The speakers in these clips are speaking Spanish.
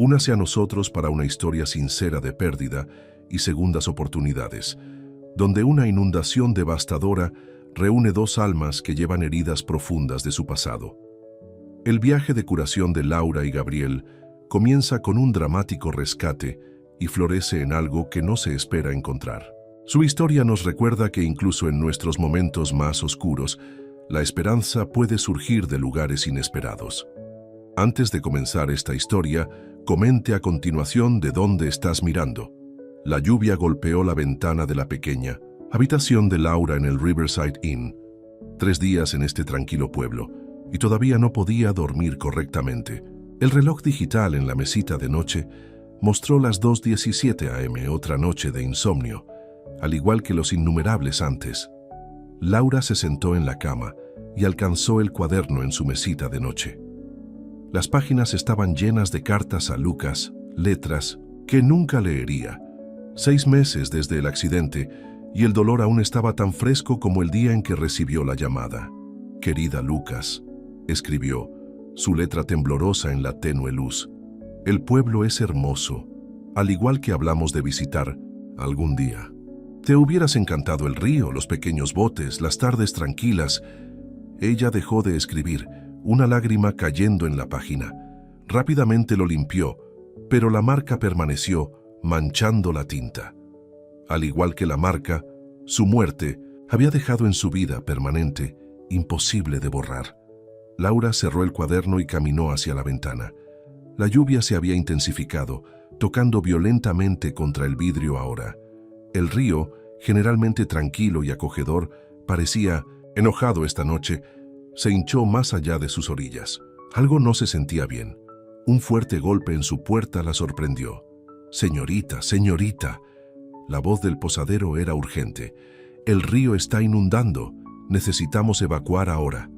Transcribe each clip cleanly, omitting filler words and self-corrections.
Únase a nosotros para una historia sincera de pérdida y segundas oportunidades, donde una inundación devastadora reúne dos almas que llevan heridas profundas de su pasado. El viaje de curación de Laura y Gabriel comienza con un dramático rescate y florece en algo que no se espera encontrar. Su historia nos recuerda que incluso en nuestros momentos más oscuros, la esperanza puede surgir de lugares inesperados. Antes de comenzar esta historia, comente a continuación de dónde estás mirando. La lluvia golpeó la ventana de la pequeña habitación de Laura en el Riverside Inn. 3 días en este tranquilo pueblo, y todavía no podía dormir correctamente. El reloj digital en la mesita de noche mostró las 2:17 am, otra noche de insomnio, al igual que los innumerables antes. Laura se sentó en la cama y alcanzó el cuaderno en su mesita de noche. Las páginas estaban llenas de cartas a Lucas, letras que nunca leería. 6 meses desde el accidente, y el dolor aún estaba tan fresco como el día en que recibió la llamada. «Querida Lucas», escribió, su letra temblorosa en la tenue luz. «El pueblo es hermoso, al igual que hablamos de visitar algún día. Te hubieras encantado el río, los pequeños botes, las tardes tranquilas». Ella dejó de escribir, una lágrima cayendo en la página. Rápidamente lo limpió, pero la marca permaneció, manchando la tinta. Al igual que la marca, su muerte había dejado en su vida permanente, imposible de borrar. Laura cerró el cuaderno y caminó hacia la ventana. La lluvia se había intensificado, tocando violentamente contra el vidrio ahora. El río, generalmente tranquilo y acogedor, parecía, enojado esta noche, se hinchó más allá de sus orillas. Algo no se sentía bien. Un fuerte golpe en su puerta la sorprendió. «Señorita, señorita». La voz del posadero era urgente. «El río está inundando. Necesitamos evacuar ahora».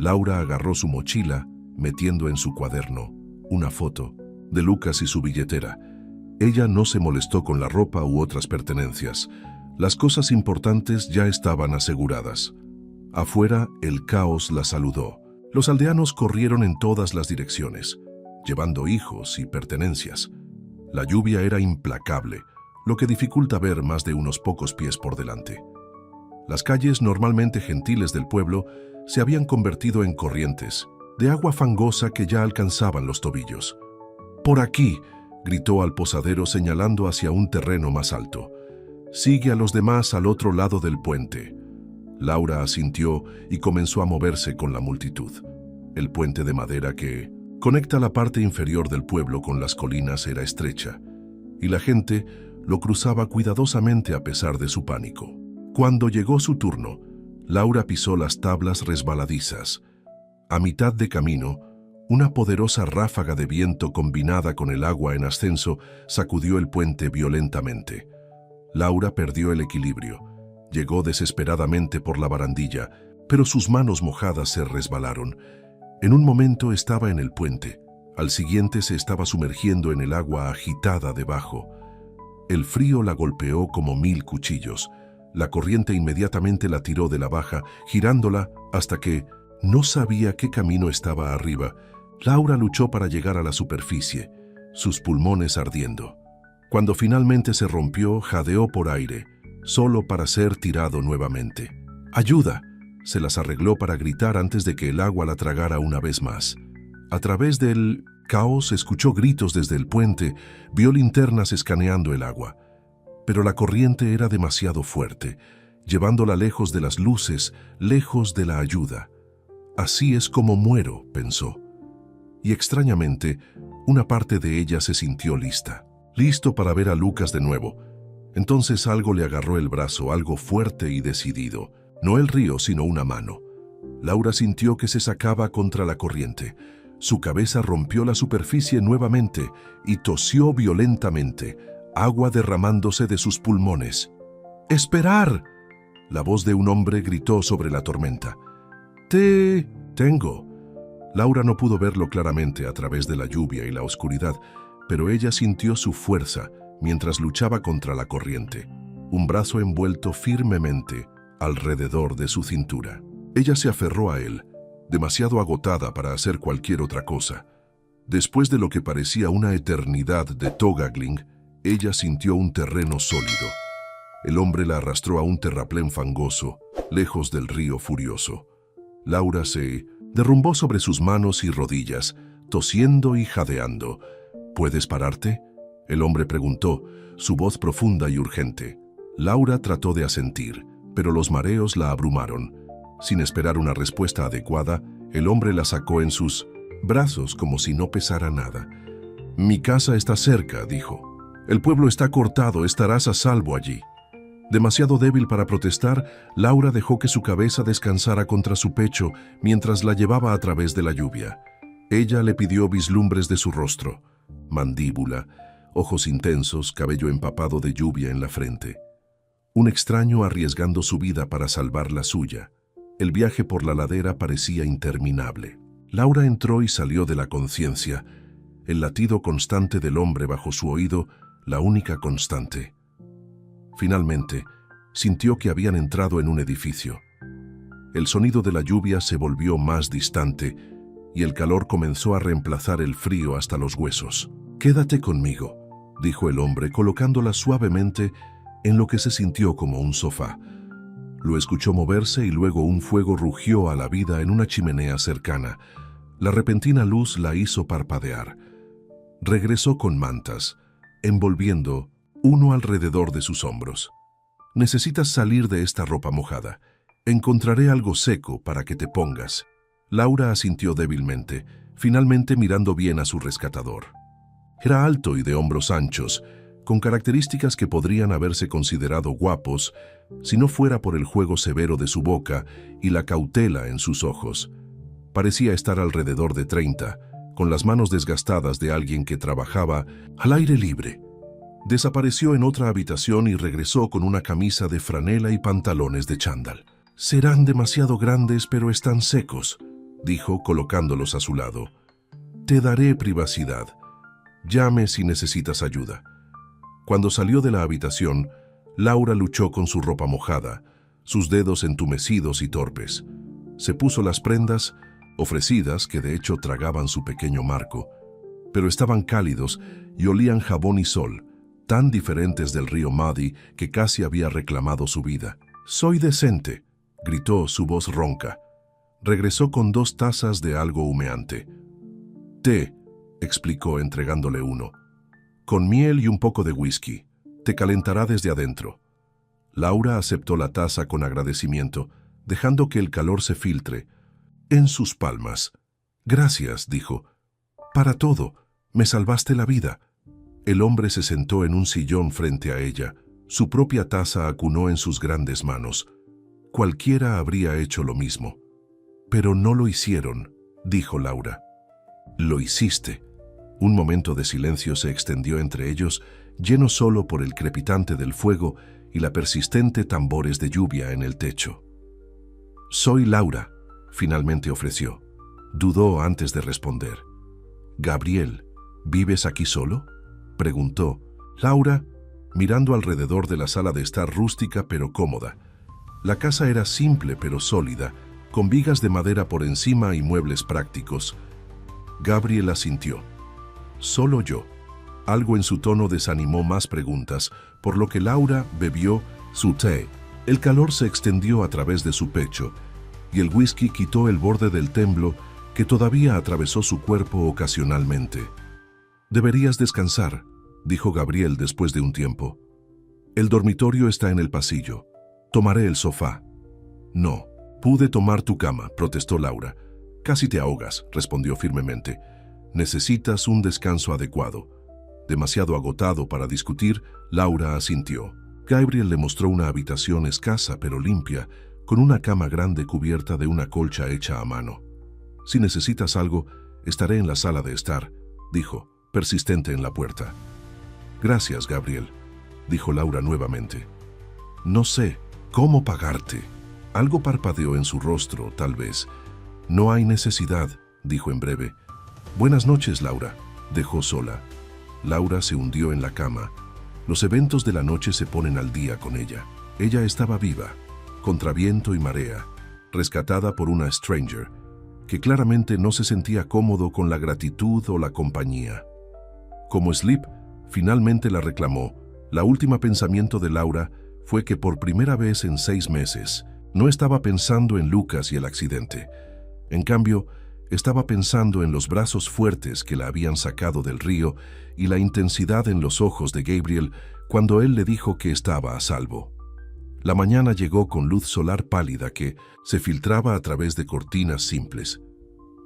Laura agarró su mochila, metiendo en su cuaderno una foto de Lucas y su billetera. Ella no se molestó con la ropa u otras pertenencias. Las cosas importantes ya estaban aseguradas. Afuera, el caos la saludó. Los aldeanos corrieron en todas las direcciones, llevando hijos y pertenencias. La lluvia era implacable, lo que dificulta ver más de unos pocos pies por delante. Las calles normalmente gentiles del pueblo se habían convertido en corrientes, de agua fangosa que ya alcanzaban los tobillos. «Por aquí», gritó al posadero señalando hacia un terreno más alto. «Sigue a los demás al otro lado del puente». Laura asintió y comenzó a moverse con la multitud. El puente de madera que conecta la parte inferior del pueblo con las colinas era estrecha, y la gente lo cruzaba cuidadosamente a pesar de su pánico. Cuando llegó su turno, Laura pisó las tablas resbaladizas. A mitad de camino, una poderosa ráfaga de viento combinada con el agua en ascenso sacudió el puente violentamente. Laura perdió el equilibrio. Llegó desesperadamente por la barandilla, pero sus manos mojadas se resbalaron. En un momento estaba en el puente, al siguiente se estaba sumergiendo en el agua agitada debajo. El frío la golpeó como 1000 cuchillos. La corriente inmediatamente la tiró de la baja, girándola hasta que no sabía qué camino estaba arriba. Laura luchó para llegar a la superficie, sus pulmones ardiendo. Cuando finalmente se rompió, jadeó por aire, solo para ser tirado nuevamente. «¡Ayuda!», se las arregló para gritar antes de que el agua la tragara una vez más. A través del caos escuchó gritos desde el puente, vio linternas escaneando el agua. Pero la corriente era demasiado fuerte, llevándola lejos de las luces, lejos de la ayuda. «Así es como muero», pensó. Y extrañamente, una parte de ella se sintió listo para ver a Lucas de nuevo. Entonces algo le agarró el brazo, algo fuerte y decidido. No el río, sino una mano. Laura sintió que se sacaba contra la corriente. Su cabeza rompió la superficie nuevamente y tosió violentamente, agua derramándose de sus pulmones. «¡Esperar!», la voz de un hombre gritó sobre la tormenta. «Tengo». Laura no pudo verlo claramente a través de la lluvia y la oscuridad, pero ella sintió su fuerza mientras luchaba contra la corriente, un brazo envuelto firmemente alrededor de su cintura. Ella se aferró a él, demasiado agotada para hacer cualquier otra cosa. Después de lo que parecía una eternidad de togagling, ella sintió un terreno sólido. El hombre la arrastró a un terraplén fangoso, lejos del río furioso. Laura se derrumbó sobre sus manos y rodillas, tosiendo y jadeando. ¿Puedes pararte?, el hombre preguntó, su voz profunda y urgente. Laura trató de asentir, pero los mareos la abrumaron. Sin esperar una respuesta adecuada, el hombre la sacó en sus brazos como si no pesara nada. «Mi casa está cerca», dijo. «El pueblo está cortado, estarás a salvo allí». Demasiado débil para protestar, Laura dejó que su cabeza descansara contra su pecho mientras la llevaba a través de la lluvia. Ella le pidió vislumbres de su rostro, mandíbula, ojos intensos, cabello empapado de lluvia en la frente. Un extraño arriesgando su vida para salvar la suya. El viaje por la ladera parecía interminable. Laura entró y salió de la conciencia, el latido constante del hombre bajo su oído, la única constante. Finalmente, sintió que habían entrado en un edificio. El sonido de la lluvia se volvió más distante y el calor comenzó a reemplazar el frío hasta los huesos. «Quédate conmigo», dijo el hombre, colocándola suavemente en lo que se sintió como un sofá. Lo escuchó moverse y luego un fuego rugió a la vida en una chimenea cercana. La repentina luz la hizo parpadear. Regresó con mantas, envolviendo uno alrededor de sus hombros. «Necesitas salir de esta ropa mojada. Encontraré algo seco para que te pongas». Laura asintió débilmente, finalmente mirando bien a su rescatador. Era alto y de hombros anchos, con características que podrían haberse considerado guapos si no fuera por el juego severo de su boca y la cautela en sus ojos. Parecía estar alrededor de 30, con las manos desgastadas de alguien que trabajaba al aire libre. Desapareció en otra habitación y regresó con una camisa de franela y pantalones de chándal. «Serán demasiado grandes, pero están secos», dijo colocándolos a su lado. «Te daré privacidad. Llame si necesitas ayuda». Cuando salió de la habitación, Laura luchó con su ropa mojada, sus dedos entumecidos y torpes. Se puso las prendas, ofrecidas que de hecho tragaban su pequeño marco, pero estaban cálidos y olían jabón y sol, tan diferentes del río Muddy que casi había reclamado su vida. «Soy decente», gritó su voz ronca. Regresó con 2 tazas de algo humeante. «Té», explicó entregándole uno. «Con miel y un poco de whisky. Te calentará desde adentro». Laura aceptó la taza con agradecimiento, dejando que el calor se filtre en sus palmas. «Gracias», dijo. «Para todo. Me salvaste la vida». El hombre se sentó en un sillón frente a ella. Su propia taza acunó en sus grandes manos. Cualquiera habría hecho lo mismo. «Pero no lo hicieron», dijo Laura. «Lo hiciste». Un momento de silencio se extendió entre ellos, lleno solo por el crepitante del fuego y la persistente tambores de lluvia en el techo. «Soy Laura», finalmente ofreció. Dudó antes de responder. «Gabriel, ¿vives aquí solo?», preguntó. Laura, mirando alrededor de la sala de estar rústica pero cómoda. La casa era simple pero sólida, con vigas de madera por encima y muebles prácticos. Gabriel asintió. «Solo yo». Algo en su tono desanimó más preguntas, por lo que Laura bebió su té. El calor se extendió a través de su pecho, y el whisky quitó el borde del temblo que todavía atravesó su cuerpo ocasionalmente. «Deberías descansar», dijo Gabriel después de un tiempo. «El dormitorio está en el pasillo. Tomaré el sofá». «No, pude tomar tu cama», protestó Laura. «Casi te ahogas», respondió firmemente. «Necesitas un descanso adecuado». Demasiado agotado para discutir, Laura asintió. Gabriel le mostró una habitación escasa pero limpia, con una cama grande cubierta de una colcha hecha a mano. «Si necesitas algo, estaré en la sala de estar», dijo, persistente en la puerta. «Gracias, Gabriel», dijo Laura nuevamente. «No sé cómo pagarte». Algo parpadeó en su rostro, tal vez. «No hay necesidad», dijo en breve. «Buenas noches, Laura», dejó sola. Laura se hundió en la cama. Los eventos de la noche se ponen al día con ella. Ella estaba viva, contra viento y marea, rescatada por una stranger, que claramente no se sentía cómodo con la gratitud o la compañía. Como Sleep finalmente la reclamó, la última pensamiento de Laura fue que por primera vez en 6 meses no estaba pensando en Lucas y el accidente. En cambio, estaba pensando en los brazos fuertes que la habían sacado del río y la intensidad en los ojos de Gabriel cuando él le dijo que estaba a salvo. La mañana llegó con luz solar pálida que se filtraba a través de cortinas simples.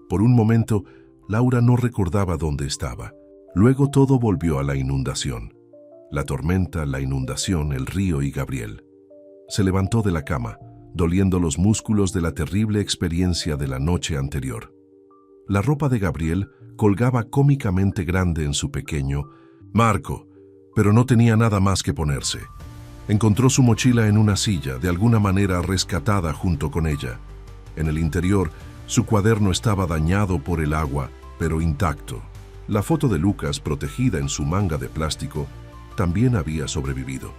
Por un momento, Laura no recordaba dónde estaba. Luego todo volvió a la inundación. La tormenta, la inundación, el río y Gabriel. Se levantó de la cama, doliendo los músculos de la terrible experiencia de la noche anterior. La ropa de Gabriel colgaba cómicamente grande en su pequeño Marco, pero no tenía nada más que ponerse. Encontró su mochila en una silla, de alguna manera rescatada junto con ella. En el interior, su cuaderno estaba dañado por el agua, pero intacto. La foto de Lucas, protegida en su manga de plástico, también había sobrevivido.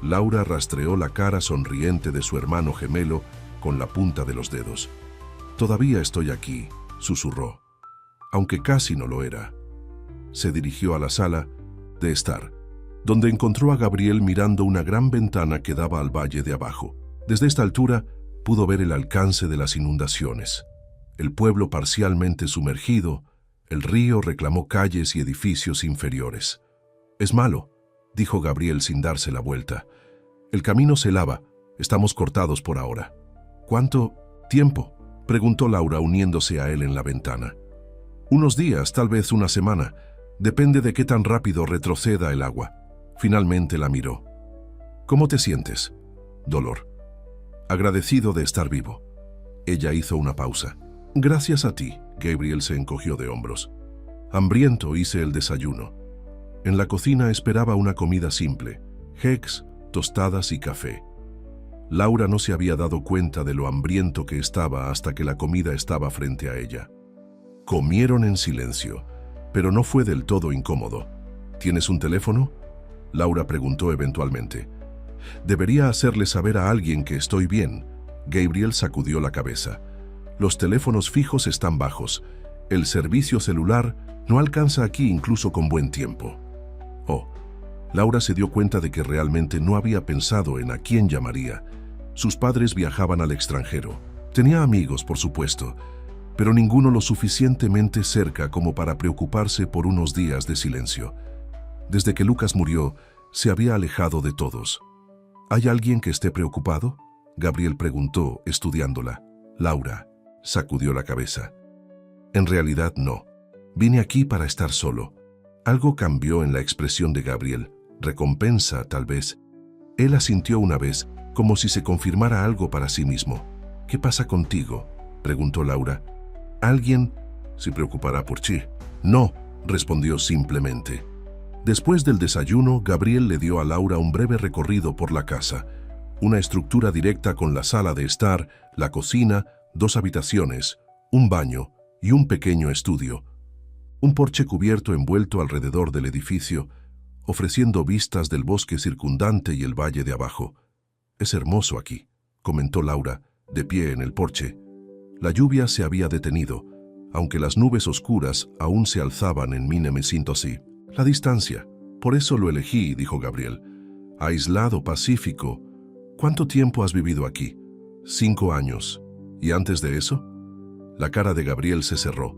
Laura rastreó la cara sonriente de su hermano gemelo con la punta de los dedos. «Todavía estoy aquí», susurró, aunque casi no lo era. Se dirigió a la sala de estar, donde encontró a Gabriel mirando una gran ventana que daba al valle de abajo. Desde esta altura pudo ver el alcance de las inundaciones. El pueblo parcialmente sumergido, el río reclamó calles y edificios inferiores. «Es malo», dijo Gabriel sin darse la vuelta. «El camino se lava, estamos cortados por ahora». «¿Cuánto tiempo?», preguntó Laura uniéndose a él en la ventana. «Unos días, tal vez una semana. Depende de qué tan rápido retroceda el agua». Finalmente la miró. «¿Cómo te sientes?» «Dolor». «Agradecido de estar vivo». Ella hizo una pausa. «Gracias a ti», Gabriel se encogió de hombros. «Hambriento hice el desayuno». En la cocina esperaba una comida simple: Hex, tostadas y café. Laura no se había dado cuenta de lo hambriento que estaba hasta que la comida estaba frente a ella. Comieron en silencio, pero no fue del todo incómodo. «¿Tienes un teléfono?», Laura preguntó eventualmente. «Debería hacerle saber a alguien que estoy bien». Gabriel sacudió la cabeza. «Los teléfonos fijos están bajos. El servicio celular no alcanza aquí incluso con buen tiempo». Oh, Laura se dio cuenta de que realmente no había pensado en a quién llamaría. Sus padres viajaban al extranjero. Tenía amigos, por supuesto, pero ninguno lo suficientemente cerca como para preocuparse por unos días de silencio. Desde que Lucas murió, se había alejado de todos. ¿Hay alguien que esté preocupado?, Gabriel preguntó, estudiándola. Laura sacudió la cabeza. «En realidad no. Vine aquí para estar solo». Algo cambió en la expresión de Gabriel. Recompensa, tal vez. Él asintió una vez, como si se confirmara algo para sí mismo. «¿Qué pasa contigo?», preguntó Laura. «¿Alguien se preocupará por ti?». «No», respondió simplemente. Después del desayuno, Gabriel le dio a Laura un breve recorrido por la casa. Una estructura directa con la sala de estar, la cocina, 2 habitaciones, un baño y un pequeño estudio. Un porche cubierto envuelto alrededor del edificio, ofreciendo vistas del bosque circundante y el valle de abajo. «Es hermoso aquí», comentó Laura, de pie en el porche. La lluvia se había detenido, aunque las nubes oscuras aún se alzaban en Mine me siento así. «La distancia. Por eso lo elegí», dijo Gabriel. «Aislado, pacífico. ¿Cuánto tiempo has vivido aquí?» 5 años. ¿Y antes de eso?» La cara de Gabriel se cerró.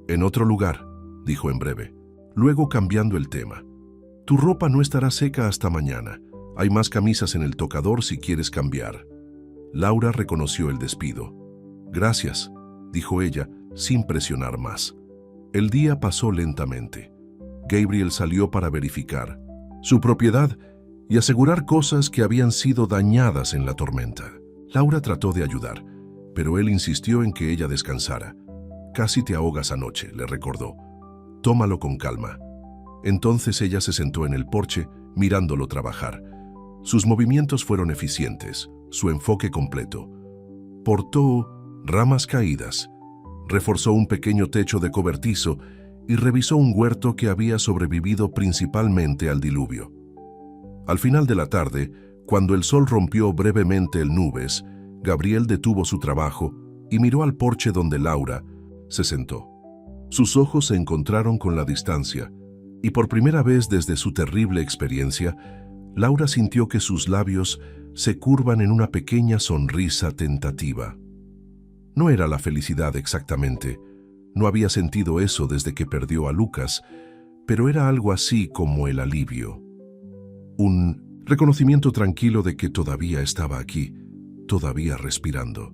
«En otro lugar», dijo en breve. Luego, cambiando el tema: «Tu ropa no estará seca hasta mañana. Hay más camisas en el tocador si quieres cambiar». Laura reconoció el despido. «Gracias», dijo ella, sin presionar más. El día pasó lentamente. Gabriel salió para verificar su propiedad y asegurar cosas que habían sido dañadas en la tormenta. Laura trató de ayudar, pero él insistió en que ella descansara. «Casi te ahogas anoche», le recordó. «Tómalo con calma». Entonces ella se sentó en el porche, mirándolo trabajar. Sus movimientos fueron eficientes, su enfoque completo. Portó ramas caídas, reforzó un pequeño techo de cobertizo y revisó un huerto que había sobrevivido principalmente al diluvio. Al final de la tarde, cuando el sol rompió brevemente el nubes, Gabriel detuvo su trabajo, y miró al porche donde Laura se sentó. Sus ojos se encontraron con la distancia, y por primera vez desde su terrible experiencia, Laura sintió que sus labios se curvan en una pequeña sonrisa tentativa. No era la felicidad exactamente, no había sentido eso desde que perdió a Lucas, pero era algo así como el alivio. Un reconocimiento tranquilo de que todavía estaba aquí, todavía respirando.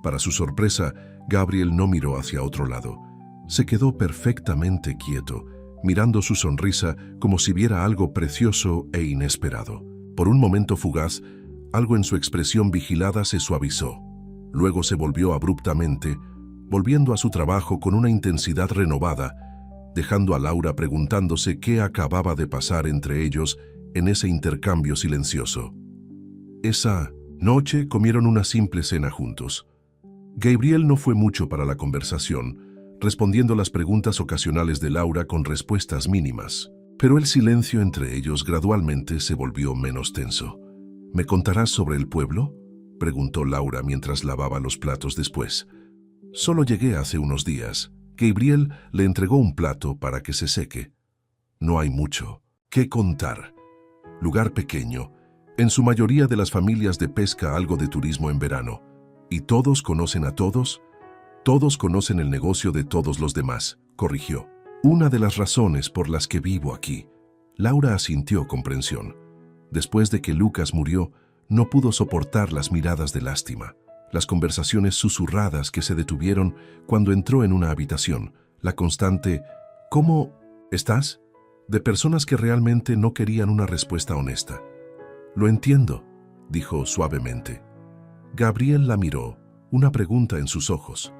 Para su sorpresa, Gabriel no miró hacia otro lado. Se quedó perfectamente quieto, mirando su sonrisa como si viera algo precioso e inesperado. Por un momento fugaz, algo en su expresión vigilada se suavizó. Luego se volvió abruptamente, volviendo a su trabajo con una intensidad renovada, dejando a Laura preguntándose qué acababa de pasar entre ellos en ese intercambio silencioso. Esa noche comieron una simple cena juntos. Gabriel no fue mucho para la conversación, respondiendo las preguntas ocasionales de Laura con respuestas mínimas. Pero el silencio entre ellos gradualmente se volvió menos tenso. ¿Me contarás sobre el pueblo?, preguntó Laura mientras lavaba los platos después. Solo llegué hace unos días. Gabriel le entregó un plato para que se seque. No hay mucho que contar. Lugar pequeño. En su mayoría de las familias de pesca algo de turismo en verano. ¿Y todos conocen a todos? Todos conocen el negocio de todos los demás, corrigió. Una de las razones por las que vivo aquí. Laura asintió comprensión. Después de que Lucas murió, no pudo soportar las miradas de lástima, las conversaciones susurradas que se detuvieron cuando entró en una habitación, la constante ¿cómo estás?, de personas que realmente no querían una respuesta honesta. Lo entiendo, dijo suavemente. Gabriel la miró, una pregunta en sus ojos.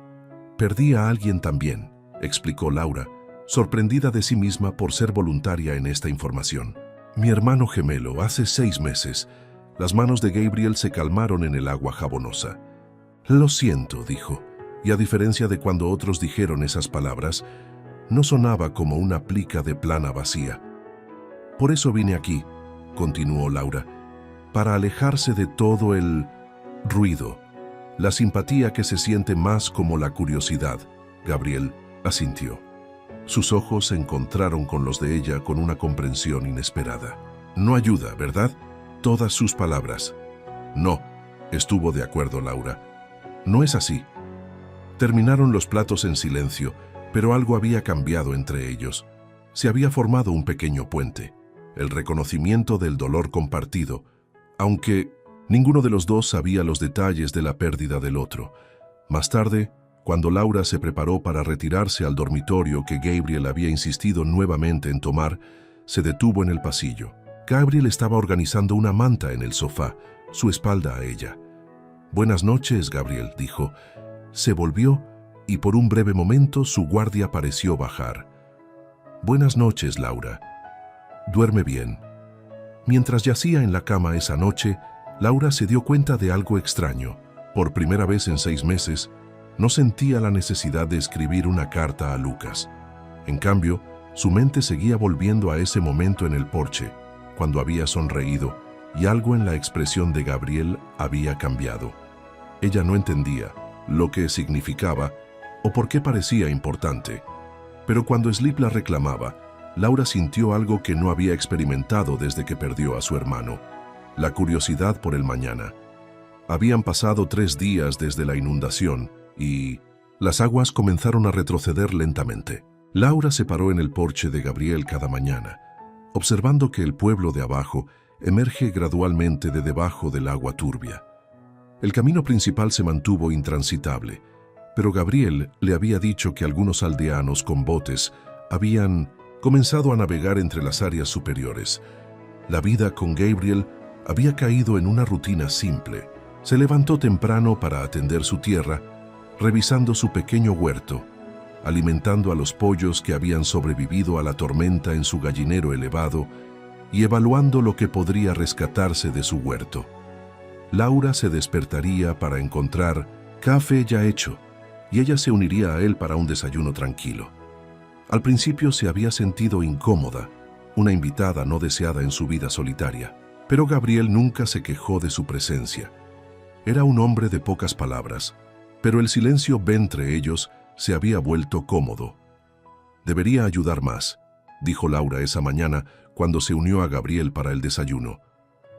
Perdí a alguien también, explicó Laura, sorprendida de sí misma por ser voluntaria en esta información. Mi hermano gemelo, hace 6 meses. Las manos de Gabriel se calmaron en el agua jabonosa. Lo siento, dijo, y a diferencia de cuando otros dijeron esas palabras, no sonaba como una plica de plana vacía. Por eso vine aquí, continuó Laura, para alejarse de todo el ruido, la simpatía que se siente más como la curiosidad. Gabriel asintió. Sus ojos se encontraron con los de ella con una comprensión inesperada. No ayuda, ¿verdad? Todas sus palabras. No, estuvo de acuerdo Laura. No es así. Terminaron los platos en silencio, pero algo había cambiado entre ellos. Se había formado un pequeño puente, el reconocimiento del dolor compartido, aunque ninguno de los dos sabía los detalles de la pérdida del otro. Más tarde, cuando Laura se preparó para retirarse al dormitorio que Gabriel había insistido nuevamente en tomar, se detuvo en el pasillo. Gabriel estaba organizando una manta en el sofá, su espalda a ella. «Buenas noches, Gabriel», dijo. Se volvió y por un breve momento su guardia pareció bajar. «Buenas noches, Laura. Duerme bien». Mientras yacía en la cama esa noche, Laura se dio cuenta de algo extraño. Por primera vez en 6 meses, no sentía la necesidad de escribir una carta a Lucas. En cambio, su mente seguía volviendo a ese momento en el porche, cuando había sonreído, y algo en la expresión de Gabriel había cambiado. Ella no entendía lo que significaba o por qué parecía importante, pero cuando Sleep la reclamaba, Laura sintió algo que no había experimentado desde que perdió a su hermano: la curiosidad por el mañana. Habían pasado 3 días desde la inundación y las aguas comenzaron a retroceder lentamente. Laura se paró en el porche de Gabriel cada mañana, observando que el pueblo de abajo emerge gradualmente de debajo del agua turbia. El camino principal se mantuvo intransitable, pero Gabriel le había dicho que algunos aldeanos con botes habían comenzado a navegar entre las áreas superiores. La vida con Gabriel había caído en una rutina simple. Se levantó temprano para atender su tierra, revisando su pequeño huerto, alimentando a los pollos que habían sobrevivido a la tormenta en su gallinero elevado y evaluando lo que podría rescatarse de su huerto. Laura se despertaría para encontrar café ya hecho y ella se uniría a él para un desayuno tranquilo. Al principio se había sentido incómoda, una invitada no deseada en su vida solitaria, pero Gabriel nunca se quejó de su presencia. Era un hombre de pocas palabras, pero el silencio entre ellos se había vuelto cómodo. «Debería ayudar más», dijo Laura esa mañana cuando se unió a Gabriel para el desayuno.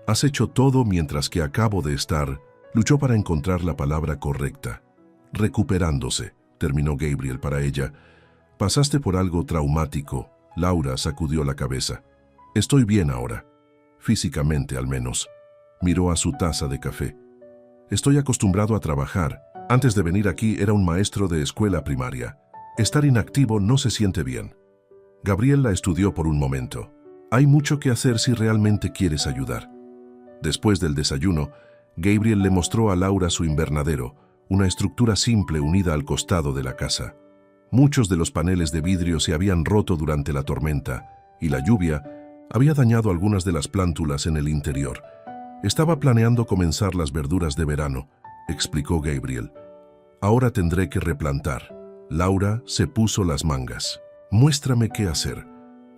«Has hecho todo mientras que acabo de estar», luchó para encontrar la palabra correcta. «Recuperándose», terminó Gabriel para ella. «Pasaste por algo traumático», Laura sacudió la cabeza. «Estoy bien ahora. Físicamente, al menos». Miró a su taza de café. «Estoy acostumbrado a trabajar. Antes de venir aquí era un maestro de escuela primaria. Estar inactivo no se siente bien». Gabriel la estudió por un momento. «Hay mucho que hacer si realmente quieres ayudar». Después del desayuno, Gabriel le mostró a Laura su invernadero, una estructura simple unida al costado de la casa. Muchos de los paneles de vidrio se habían roto durante la tormenta y la lluvia había dañado algunas de las plántulas en el interior. «Estaba planeando comenzar las verduras de verano», explicó Gabriel. «Ahora tendré que replantar». Laura se puso las mangas. «Muéstrame qué hacer».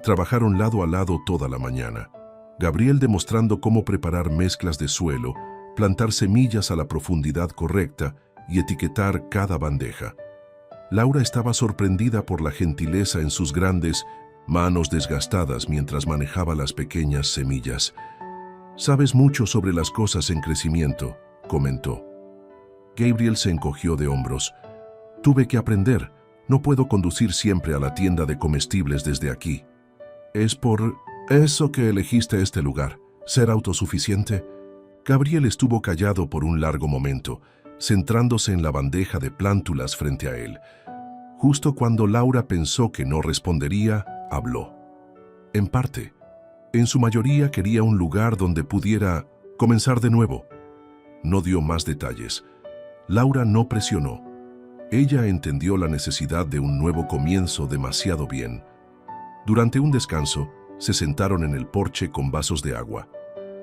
Trabajaron lado a lado toda la mañana. Gabriel demostrando cómo preparar mezclas de suelo, plantar semillas a la profundidad correcta y etiquetar cada bandeja. Laura estaba sorprendida por la gentileza en sus grandes manos desgastadas mientras manejaba las pequeñas semillas. «Sabes mucho sobre las cosas en crecimiento», comentó. Gabriel se encogió de hombros. «Tuve que aprender. No puedo conducir siempre a la tienda de comestibles desde aquí». «¿Es por eso que elegiste este lugar? ¿Ser autosuficiente?» Gabriel estuvo callado por un largo momento, centrándose en la bandeja de plántulas frente a él. Justo cuando Laura pensó que no respondería, habló. «En parte. En su mayoría quería un lugar donde pudiera comenzar de nuevo». No dio más detalles. Laura no presionó. Ella entendió la necesidad de un nuevo comienzo demasiado bien. Durante un descanso, se sentaron en el porche con vasos de agua.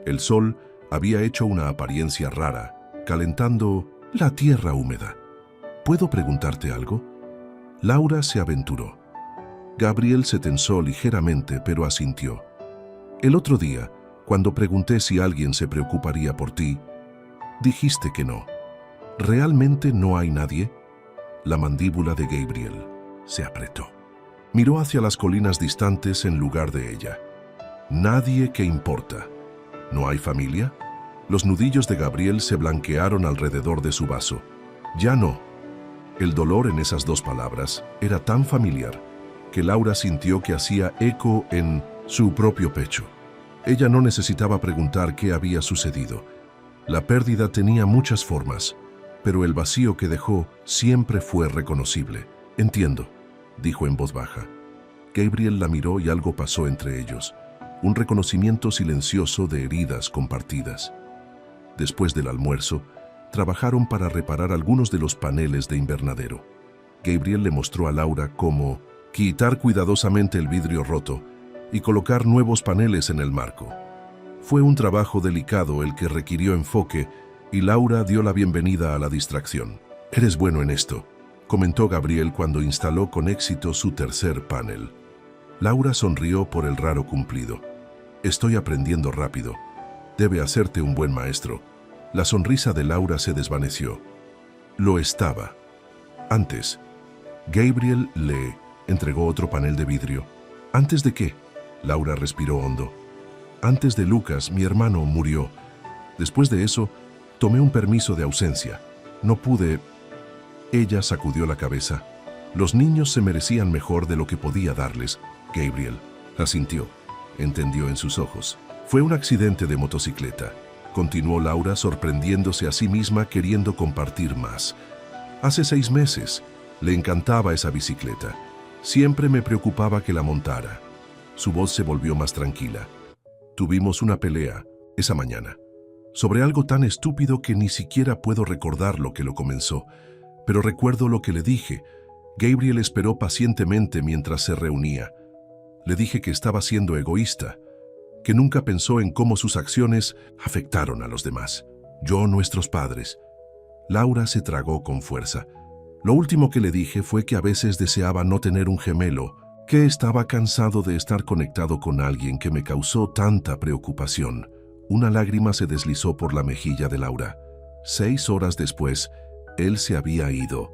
El sol había hecho una apariencia rara, calentando la tierra húmeda. «¿Puedo preguntarte algo?» Laura se aventuró. Gabriel se tensó ligeramente, pero asintió. «El otro día, cuando pregunté si alguien se preocuparía por ti, dijiste que no. ¿Realmente no hay nadie?» La mandíbula de Gabriel se apretó. Miró hacia las colinas distantes en lugar de ella. «Nadie que importa. ¿No hay familia?» Los nudillos de Gabriel se blanquearon alrededor de su vaso. «Ya no». El dolor en esas dos palabras era tan familiar que Laura sintió que hacía eco en su propio pecho. Ella no necesitaba preguntar qué había sucedido. La pérdida tenía muchas formas, pero el vacío que dejó siempre fue reconocible. «Entiendo», dijo en voz baja. Gabriel la miró y algo pasó entre ellos, un reconocimiento silencioso de heridas compartidas. Después del almuerzo, trabajaron para reparar algunos de los paneles de invernadero. Gabriel le mostró a Laura cómo quitar cuidadosamente el vidrio roto y colocar nuevos paneles en el marco. Fue un trabajo delicado el que requirió enfoque y Laura dio la bienvenida a la distracción. «Eres bueno en esto», comentó Gabriel cuando instaló con éxito su tercer panel. Laura sonrió por el raro cumplido. «Estoy aprendiendo rápido. Debe hacerte un buen maestro». La sonrisa de Laura se desvaneció. Lo estaba. Antes, Gabriel le entregó otro panel de vidrio. «¿Antes de qué?» Laura respiró hondo. «Antes de Lucas, mi hermano, murió. Después de eso, tomé un permiso de ausencia. No pude...» Ella sacudió la cabeza. «Los niños se merecían mejor de lo que podía darles». Gabriel asintió. Entendió en sus ojos. «Fue un accidente de motocicleta», continuó Laura, sorprendiéndose a sí misma, queriendo compartir más. «Hace 6 meses. Le encantaba esa bicicleta. Siempre me preocupaba que la montara». Su voz se volvió más tranquila. «Tuvimos una pelea esa mañana sobre algo tan estúpido que ni siquiera puedo recordar lo que lo comenzó. Pero recuerdo lo que le dije». Gabriel esperó pacientemente mientras se reunía. «Le dije que estaba siendo egoísta, que nunca pensó en cómo sus acciones afectaron a los demás. Yo, nuestros padres». Laura se tragó con fuerza. «Lo último que le dije fue que a veces deseaba no tener un gemelo, que estaba cansado de estar conectado con alguien que me causó tanta preocupación». Una lágrima se deslizó por la mejilla de Laura. 6 horas después, Él se había ido,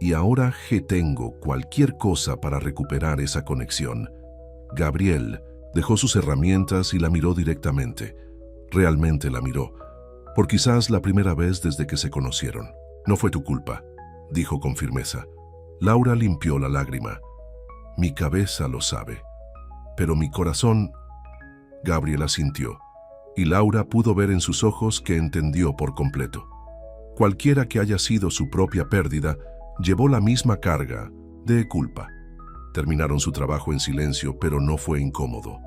y ahora tengo cualquier cosa para recuperar esa conexión. Gabriel dejó sus herramientas y la miró directamente. Realmente la miró, por quizás la primera vez desde que se conocieron. No fue tu culpa, dijo con firmeza. Laura limpió la lágrima. Mi cabeza lo sabe, pero mi corazón... Gabriel asintió, y Laura pudo ver en sus ojos que entendió por completo. Cualquiera que haya sido su propia pérdida, llevó la misma carga de culpa. Terminaron su trabajo en silencio, pero no fue incómodo.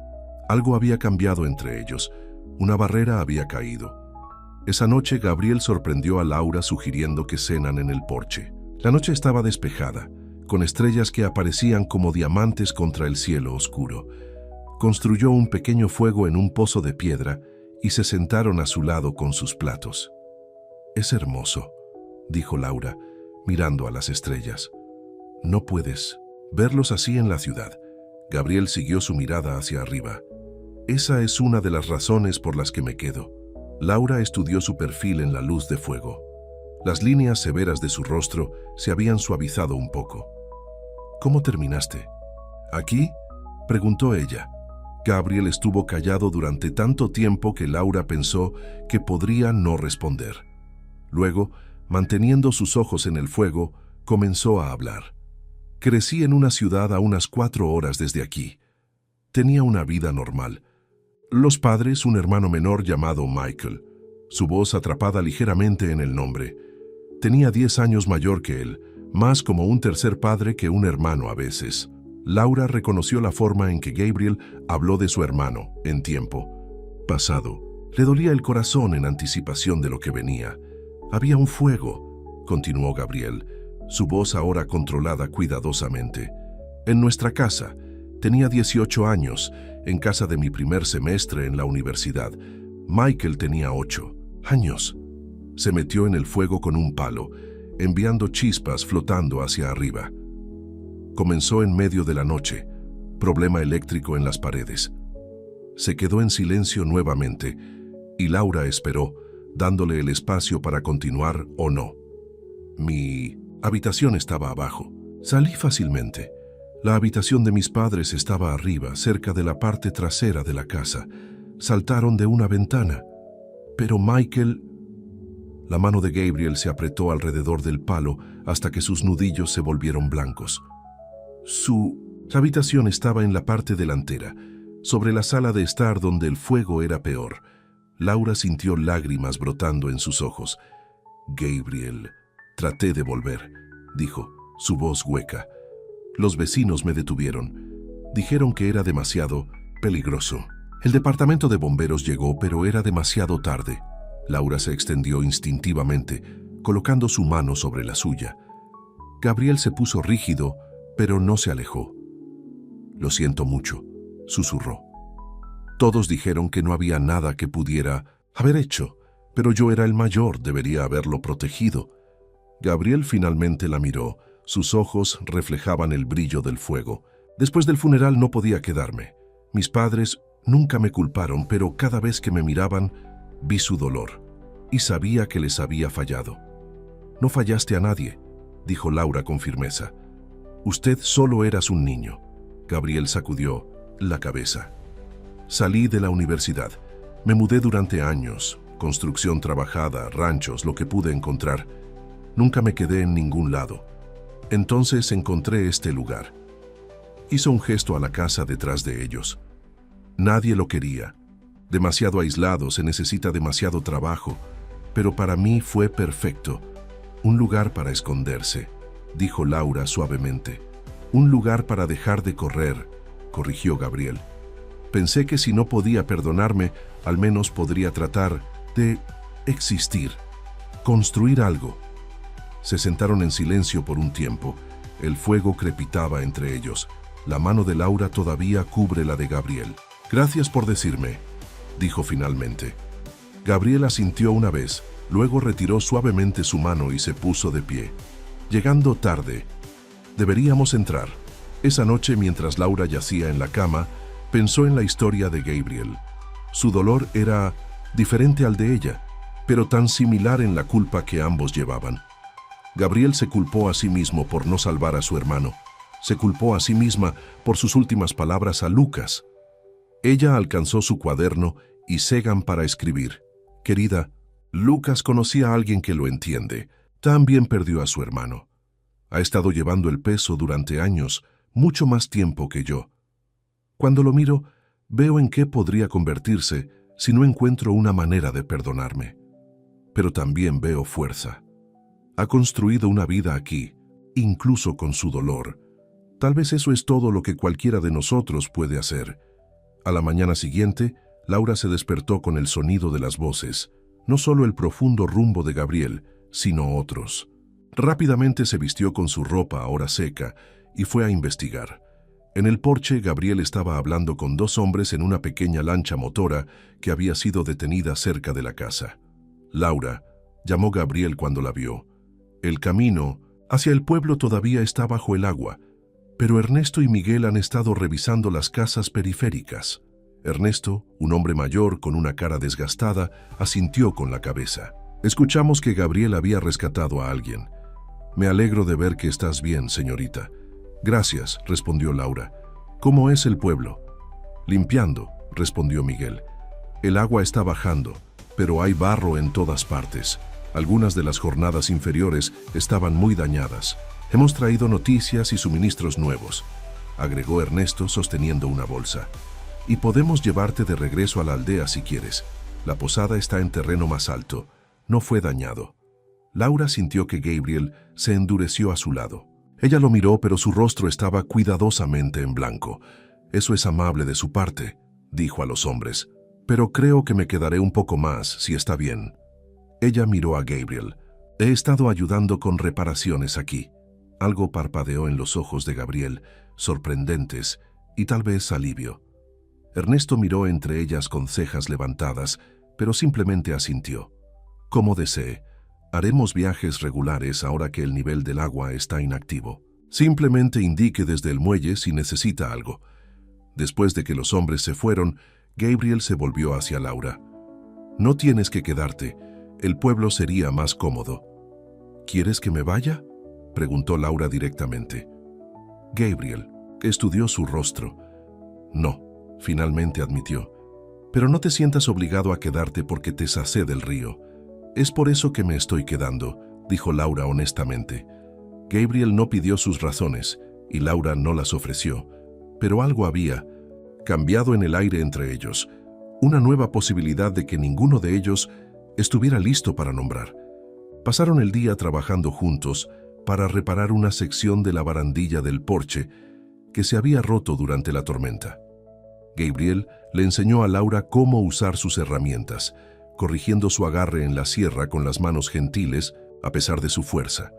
Algo había cambiado entre ellos. Una barrera había caído. Esa noche Gabriel sorprendió a Laura sugiriendo que cenan en el porche. La noche estaba despejada, con estrellas que aparecían como diamantes contra el cielo oscuro. Construyó un pequeño fuego en un pozo de piedra y se sentaron a su lado con sus platos. «Es hermoso», dijo Laura, mirando a las estrellas. «No puedes verlos así en la ciudad». Gabriel siguió su mirada hacia arriba. «Esa es una de las razones por las que me quedo». Laura estudió su perfil en la luz de fuego. Las líneas severas de su rostro se habían suavizado un poco. «¿Cómo terminaste?» «¿Aquí?», preguntó ella. Gabriel estuvo callado durante tanto tiempo que Laura pensó que podría no responder. Luego, manteniendo sus ojos en el fuego, comenzó a hablar. «Crecí en una ciudad a unas 4 horas desde aquí. Tenía una vida normal. Los padres, un hermano menor llamado Michael. Su voz atrapada ligeramente en el nombre. Tenía 10 años mayor que él, más como un tercer padre que un hermano a veces». Laura reconoció la forma en que Gabriel habló de su hermano en tiempo pasado. Le dolía el corazón en anticipación de lo que venía. «Había un fuego», continuó Gabriel, su voz ahora controlada cuidadosamente. «En nuestra casa. Tenía 18 años, en casa de mi primer semestre en la universidad. Michael tenía 8 años. Se metió en el fuego con un palo, enviando chispas flotando hacia arriba. Comenzó en medio de la noche, problema eléctrico en las paredes. Se quedó en silencio nuevamente, y Laura esperó, dándole el espacio para continuar o no. Mi habitación estaba abajo. Salí fácilmente. La habitación de mis padres estaba arriba, cerca de la parte trasera de la casa. Saltaron de una ventana. Pero Michael... La mano de Gabriel se apretó alrededor del palo hasta que sus nudillos se volvieron blancos. Su habitación estaba en la parte delantera, sobre la sala de estar donde el fuego era peor. Laura sintió lágrimas brotando en sus ojos. «Gabriel, traté de volver», dijo, su voz hueca. «Los vecinos me detuvieron. Dijeron que era demasiado peligroso. El departamento de bomberos llegó, pero era demasiado tarde». Laura se extendió instintivamente, colocando su mano sobre la suya. Gabriel se puso rígido, pero no se alejó. «Lo siento mucho», susurró. «Todos dijeron que no había nada que pudiera haber hecho, pero yo era el mayor, debería haberlo protegido». Gabriel finalmente la miró, sus ojos reflejaban el brillo del fuego. «Después del funeral no podía quedarme. Mis padres nunca me culparon, pero cada vez que me miraban, vi su dolor, y sabía que les había fallado». «No fallaste a nadie», dijo Laura con firmeza. «Usted solo eras un niño». Gabriel sacudió la cabeza. «Salí de la universidad. Me mudé durante años. Construcción trabajada, ranchos, lo que pude encontrar. Nunca me quedé en ningún lado. Entonces encontré este lugar». Hizo un gesto a la casa detrás de ellos. «Nadie lo quería. Demasiado aislado, se necesita demasiado trabajo. Pero para mí fue perfecto. Un lugar para esconderse», dijo Laura suavemente. «Un lugar para dejar de correr», corrigió Gabriel. «Pensé que si no podía perdonarme, al menos podría tratar de existir, construir algo». Se sentaron en silencio por un tiempo. El fuego crepitaba entre ellos. La mano de Laura todavía cubre la de Gabriel. «Gracias por decirme», dijo finalmente. Gabriel asintió una vez, luego retiró suavemente su mano y se puso de pie. «Llegando tarde. Deberíamos entrar». Esa noche, mientras Laura yacía en la cama, pensó en la historia de Gabriel. Su dolor era diferente al de ella, pero tan similar en la culpa que ambos llevaban. Gabriel se culpó a sí mismo por no salvar a su hermano. Se culpó a sí misma por sus últimas palabras a Lucas. Ella alcanzó su cuaderno y cegan para escribir. Querida, Lucas conocía a alguien que lo entiende. También perdió a su hermano. Ha estado llevando el peso durante años, mucho más tiempo que yo. Cuando lo miro, veo en qué podría convertirse si no encuentro una manera de perdonarme. Pero también veo fuerza. Ha construido una vida aquí, incluso con su dolor. Tal vez eso es todo lo que cualquiera de nosotros puede hacer. A la mañana siguiente, Laura se despertó con el sonido de las voces, no solo el profundo rumbo de Gabriel, sino otros. Rápidamente se vistió con su ropa ahora seca y fue a investigar. En el porche, Gabriel estaba hablando con dos hombres en una pequeña lancha motora que había sido detenida cerca de la casa. Laura llamó Gabriel cuando la vio. El camino hacia el pueblo todavía está bajo el agua, pero Ernesto y Miguel han estado revisando las casas periféricas. Ernesto, un hombre mayor con una cara desgastada, asintió con la cabeza. Escuchamos que Gabriel había rescatado a alguien. Me alegro de ver que estás bien, señorita. Gracias, respondió Laura. ¿Cómo es el pueblo? Limpiando, respondió Miguel. El agua está bajando, pero hay barro en todas partes. Algunas de las jornadas inferiores estaban muy dañadas. Hemos traído noticias y suministros nuevos, agregó Ernesto sosteniendo una bolsa. Y podemos llevarte de regreso a la aldea si quieres. La posada está en terreno más alto. No fue dañado. Laura sintió que Gabriel se endureció a su lado. Ella lo miró, pero su rostro estaba cuidadosamente en blanco. Eso es amable de su parte, dijo a los hombres. Pero creo que me quedaré un poco más, si está bien. Ella miró a Gabriel. He estado ayudando con reparaciones aquí. Algo parpadeó en los ojos de Gabriel, sorprendentes y tal vez alivio. Ernesto miró entre ellas con cejas levantadas, pero simplemente asintió. Como desee, haremos viajes regulares ahora que el nivel del agua está inactivo. Simplemente indique desde el muelle si necesita algo. Después de que los hombres se fueron, Gabriel se volvió hacia Laura. No tienes que quedarte, el pueblo sería más cómodo. ¿Quieres que me vaya?, preguntó Laura directamente. Gabriel estudió su rostro. No, finalmente admitió. Pero no te sientas obligado a quedarte porque te sacé del río. Es por eso que me estoy quedando, dijo Laura honestamente. Gabriel no pidió sus razones y Laura no las ofreció, pero algo había cambiado en el aire entre ellos, una nueva posibilidad de que ninguno de ellos estuviera listo para nombrar. Pasaron el día trabajando juntos para reparar una sección de la barandilla del porche que se había roto durante la tormenta. Gabriel le enseñó a Laura cómo usar sus herramientas, corrigiendo su agarre en la sierra con las manos gentiles a pesar de su fuerza.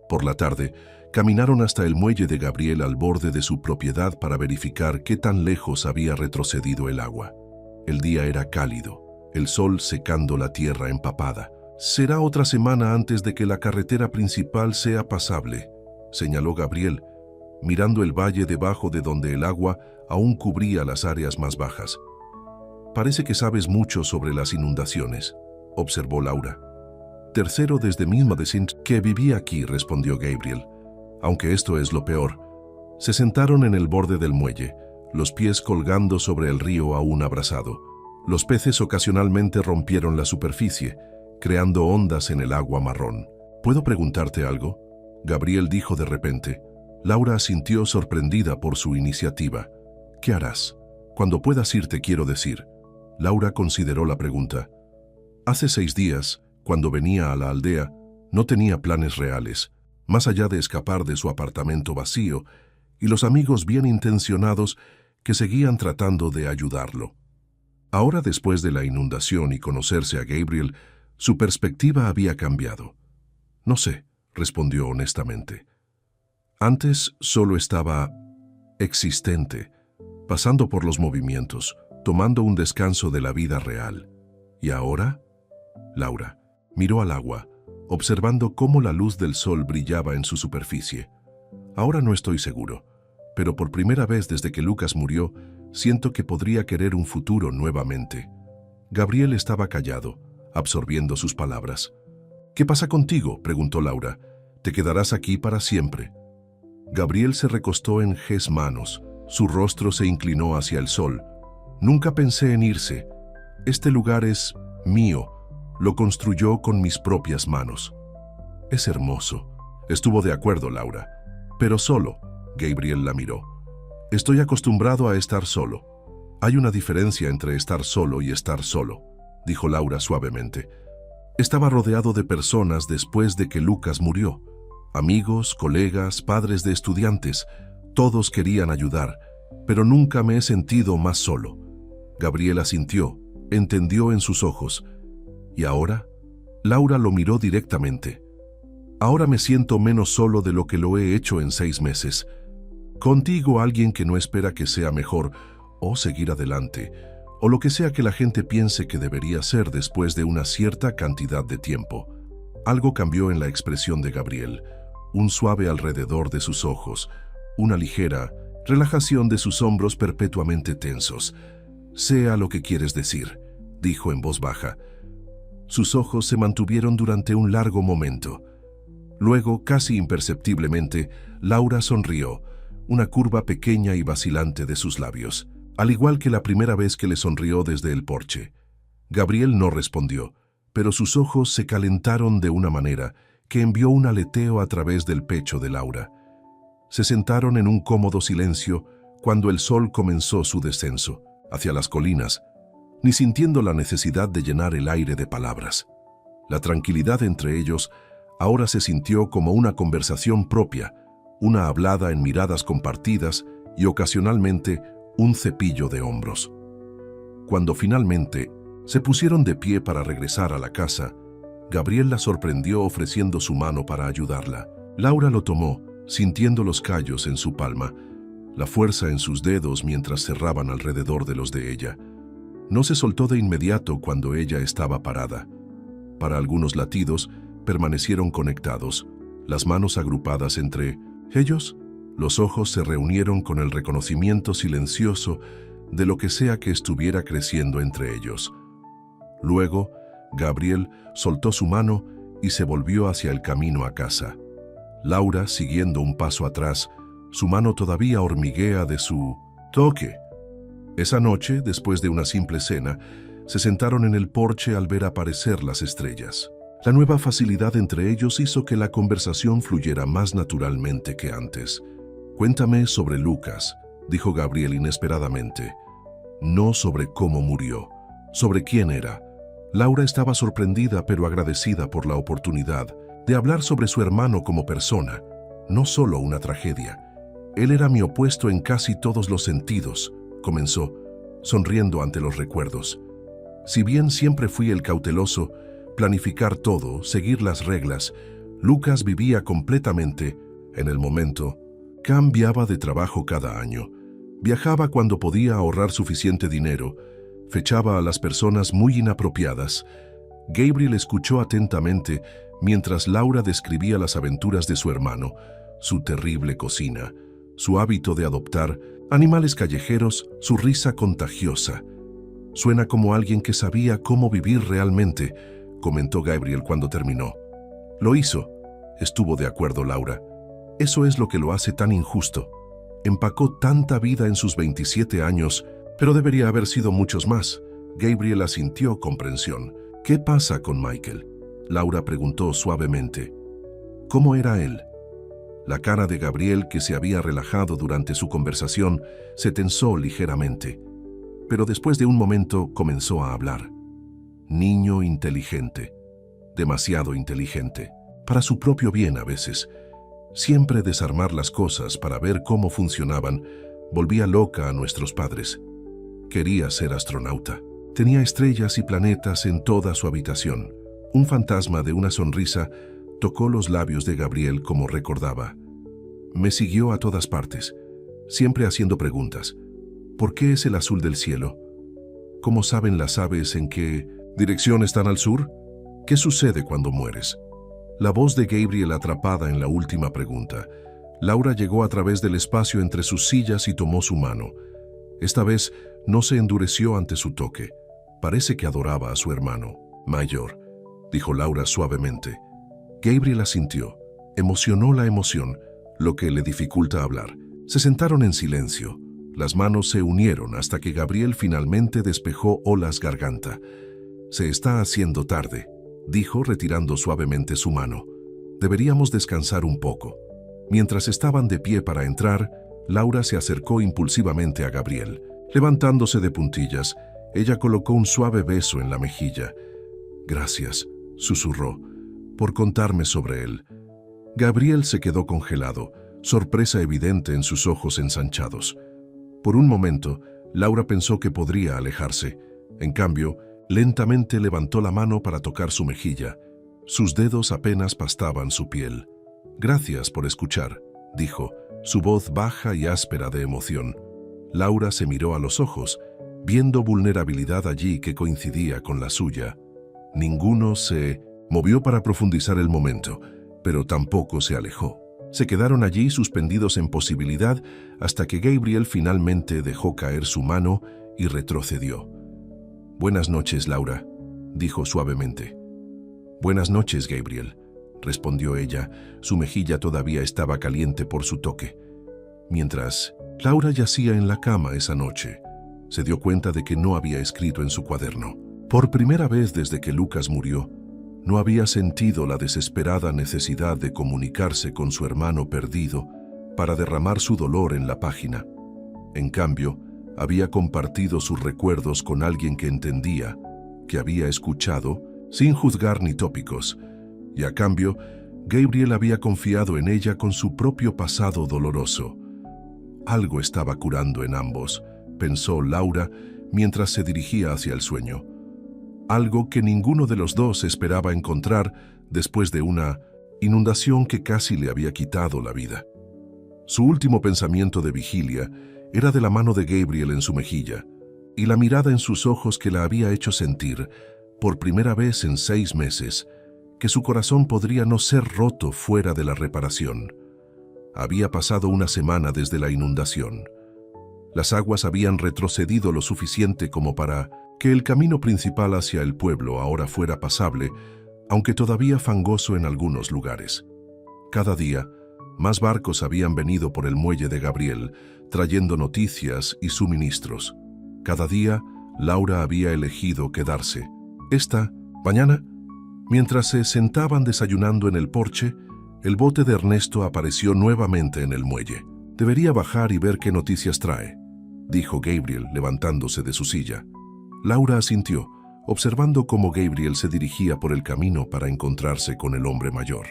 Por la tarde, caminaron hasta el muelle de Gabriel al borde de su propiedad para verificar qué tan lejos había retrocedido el agua. El día era cálido, el sol secando la tierra empapada. Será otra semana antes de que la carretera principal sea pasable, señaló Gabriel, mirando el valle debajo de donde el agua aún cubría las áreas más bajas. Parece que sabes mucho sobre las inundaciones, observó Laura. Tercero desde misma decir que vivía aquí, respondió Gabriel. Aunque esto es lo peor. Se sentaron en el borde del muelle, los pies colgando sobre el río aún abrasado. Los peces ocasionalmente rompieron la superficie, creando ondas en el agua marrón. ¿Puedo preguntarte algo?, Gabriel dijo de repente. Laura asintió sorprendida por su iniciativa. ¿Qué harás? Cuando puedas irte, quiero decir. Laura consideró la pregunta. Hace 6 días, cuando venía a la aldea, no tenía planes reales, más allá de escapar de su apartamento vacío y los amigos bien intencionados que seguían tratando de ayudarlo. Ahora, después de la inundación y conocerse a Gabriel, su perspectiva había cambiado. No sé, respondió honestamente. Antes solo estaba existente, pasando por los movimientos, tomando un descanso de la vida real. ¿Y ahora? Laura miró al agua, observando cómo la luz del sol brillaba en su superficie. Ahora no estoy seguro, pero por primera vez desde que Lucas murió, siento que podría querer un futuro nuevamente. Gabriel estaba callado, absorbiendo sus palabras. ¿Qué pasa contigo?, preguntó Laura. Te quedarás aquí para siempre. Gabriel se recostó en Ges manos. Su rostro se inclinó hacia el sol. Nunca pensé en irse. Este lugar es mío. Lo construyó con mis propias manos. Es hermoso. Estuvo de acuerdo Laura. Pero solo. Gabriel la miró. Estoy acostumbrado a estar solo. Hay una diferencia entre estar solo y estar solo, dijo Laura suavemente. Estaba rodeado de personas después de que Lucas murió. Amigos, colegas, padres de estudiantes, todos querían ayudar, pero nunca me he sentido más solo. Gabriel asintió, entendió en sus ojos. ¿Y ahora? Laura lo miró directamente. Ahora me siento menos solo de lo que lo he hecho en 6 meses. Contigo alguien que no espera que sea mejor, o seguir adelante, o lo que sea que la gente piense que debería ser después de una cierta cantidad de tiempo. Algo cambió en la expresión de Gabriel, un suave alrededor de sus ojos, una ligera relajación de sus hombros perpetuamente tensos. Sea lo que quieres decir, dijo en voz baja. Sus ojos se mantuvieron durante un largo momento. Luego, casi imperceptiblemente, Laura sonrió, una curva pequeña y vacilante de sus labios, al igual que la primera vez que le sonrió desde el porche. Gabriel no respondió, pero sus ojos se calentaron de una manera que envió un aleteo a través del pecho de Laura. Se sentaron en un cómodo silencio cuando el sol comenzó su descenso hacia las colinas, ni sintiendo la necesidad de llenar el aire de palabras. La tranquilidad entre ellos ahora se sintió como una conversación propia, una hablada en miradas compartidas y ocasionalmente un cepillo de hombros. Cuando finalmente se pusieron de pie para regresar a la casa, Gabriel la sorprendió ofreciendo su mano para ayudarla. Laura lo tomó, sintiendo los callos en su palma, la fuerza en sus dedos mientras cerraban alrededor de los de ella. No se soltó de inmediato cuando ella estaba parada. Para algunos latidos, permanecieron conectados, las manos agrupadas entre ellos. Los ojos se reunieron con el reconocimiento silencioso de lo que sea que estuviera creciendo entre ellos. Luego, Gabriel soltó su mano y se volvió hacia el camino a casa. Laura, siguiendo un paso atrás, su mano todavía hormiguea de su toque. Esa noche, después de una simple cena, se sentaron en el porche al ver aparecer las estrellas. La nueva facilidad entre ellos hizo que la conversación fluyera más naturalmente que antes. «Cuéntame sobre Lucas», dijo Gabriel inesperadamente. No sobre cómo murió, sobre quién era. Laura estaba sorprendida pero agradecida por la oportunidad de hablar sobre su hermano como persona, no solo una tragedia. Él era mi opuesto en casi todos los sentidos, comenzó, sonriendo ante los recuerdos. Si bien siempre fui el cauteloso, planificar todo, seguir las reglas, Lucas vivía completamente en el momento. Cambiaba de trabajo cada año, viajaba cuando podía ahorrar suficiente dinero, fechaba a las personas muy inapropiadas. Gabriel escuchó atentamente mientras Laura describía las aventuras de su hermano, su terrible cocina, su hábito de adoptar animales callejeros, su risa contagiosa. Suena como alguien que sabía cómo vivir realmente, comentó Gabriel cuando terminó. Lo hizo, estuvo de acuerdo Laura. Eso es lo que lo hace tan injusto. Empacó tanta vida en sus 27 años, pero debería haber sido muchos más. Gabriel asintió comprensión. ¿Qué pasa con Michael?, Laura preguntó suavemente. ¿Cómo era él? La cara de Gabriel, que se había relajado durante su conversación, se tensó ligeramente. Pero después de un momento comenzó a hablar. Niño inteligente. Demasiado inteligente. Para su propio bien a veces. Siempre desarmar las cosas para ver cómo funcionaban volvía loca a nuestros padres. Quería ser astronauta. Tenía estrellas y planetas en toda su habitación. Un fantasma de una sonrisa tocó los labios de Gabriel como recordaba. Me siguió a todas partes, siempre haciendo preguntas. ¿Por qué es el azul del cielo? ¿Cómo saben las aves en qué dirección están al sur? ¿Qué sucede cuando mueres? La voz de Gabriel atrapada en la última pregunta. Laura llegó a través del espacio entre sus sillas y tomó su mano. Esta vez no se endureció ante su toque. Parece que adoraba a su hermano mayor, dijo Laura suavemente. Gabriel asintió. emocionó la emoción, lo que le dificulta hablar. Se sentaron en silencio. Las manos se unieron hasta que Gabriel finalmente despejó Ola's garganta. «Se está haciendo tarde», dijo retirando suavemente su mano. «Deberíamos descansar un poco». Mientras estaban de pie para entrar, Laura se acercó impulsivamente a Gabriel. Levantándose de puntillas, ella colocó un suave beso en la mejilla. «Gracias», susurró, «por contarme sobre él». Gabriel se quedó congelado, sorpresa evidente en sus ojos ensanchados. Por un momento, Laura pensó que podría alejarse. En cambio, lentamente levantó la mano para tocar su mejilla. Sus dedos apenas pastaban su piel. «Gracias por escuchar», dijo, su voz baja y áspera de emoción. Laura se miró a los ojos, viendo vulnerabilidad allí que coincidía con la suya. Ninguno se movió para profundizar el momento, pero tampoco se alejó. Se quedaron allí suspendidos en posibilidad hasta que Gabriel finalmente dejó caer su mano y retrocedió. «Buenas noches, Laura», dijo suavemente. «Buenas noches, Gabriel», respondió ella. Su mejilla todavía estaba caliente por su toque. Mientras Laura yacía en la cama esa noche, se dio cuenta de que no había escrito en su cuaderno. Por primera vez desde que Lucas murió, no había sentido la desesperada necesidad de comunicarse con su hermano perdido para derramar su dolor en la página. En cambio, había compartido sus recuerdos con alguien que entendía, que había escuchado, sin juzgar ni tópicos, y a cambio, Gabriel había confiado en ella con su propio pasado doloroso. Algo estaba curando en ambos, pensó Laura mientras se dirigía hacia el sueño. Algo que ninguno de los dos esperaba encontrar después de una inundación que casi le había quitado la vida. Su último pensamiento de vigilia era de la mano de Gabriel en su mejilla y la mirada en sus ojos que la había hecho sentir, por primera vez en 6 meses, que su corazón podría no ser roto fuera de la reparación. Había pasado una semana desde la inundación. Las aguas habían retrocedido lo suficiente como para que el camino principal hacia el pueblo ahora fuera pasable, aunque todavía fangoso en algunos lugares. Cada día, más barcos habían venido por el muelle de Gabriel, trayendo noticias y suministros. Cada día, Laura había elegido quedarse. Esta mañana, mientras se sentaban desayunando en el porche, el bote de Ernesto apareció nuevamente en el muelle. «Debería bajar y ver qué noticias trae», dijo Gabriel, levantándose de su silla. Laura asintió, observando cómo Gabriel se dirigía por el camino para encontrarse con el hombre mayor.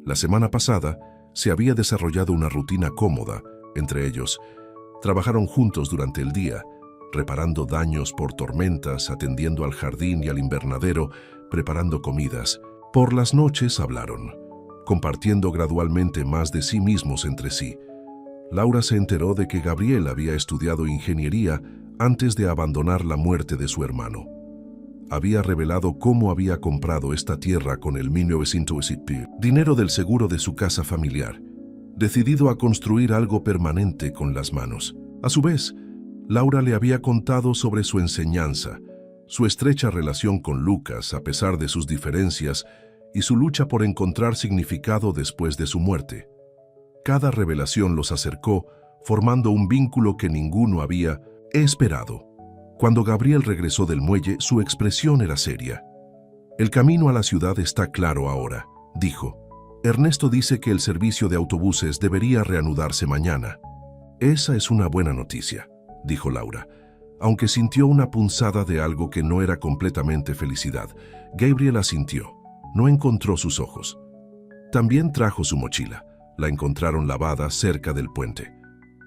La semana pasada se había desarrollado una rutina cómoda entre ellos. Trabajaron juntos durante el día, reparando daños por tormentas, atendiendo al jardín y al invernadero, preparando comidas. Por las noches hablaron, compartiendo gradualmente más de sí mismos entre sí. Laura se enteró de que Gabriel había estudiado ingeniería antes de abandonar la muerte de su hermano. Había revelado cómo había comprado esta tierra con el 1970, dinero del seguro de su casa familiar, decidido a construir algo permanente con las manos. A su vez, Laura le había contado sobre su enseñanza, su estrecha relación con Lucas a pesar de sus diferencias y su lucha por encontrar significado después de su muerte. Cada revelación los acercó, formando un vínculo que ninguno había esperado. Cuando Gabriel regresó del muelle, su expresión era seria. «El camino a la ciudad está claro ahora», dijo. «Ernesto dice que el servicio de autobuses debería reanudarse mañana». «Esa es una buena noticia», dijo Laura, aunque sintió una punzada de algo que no era completamente felicidad. Gabriel asintió. No encontró sus ojos. También trajo su mochila. La encontraron lavada cerca del puente.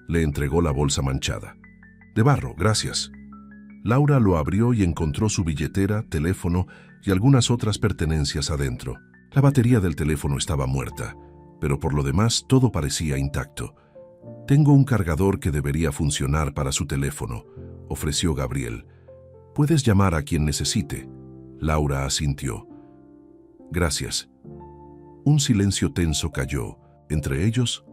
Le entregó la bolsa manchada. «De barro, gracias». Laura lo abrió y encontró su billetera, teléfono y algunas otras pertenencias adentro. La batería del teléfono estaba muerta, pero por lo demás todo parecía intacto. «Tengo un cargador que debería funcionar para su teléfono», ofreció Gabriel. «Puedes llamar a quien necesite». Laura asintió. «Gracias». Un silencio tenso cayó. Entre ellos,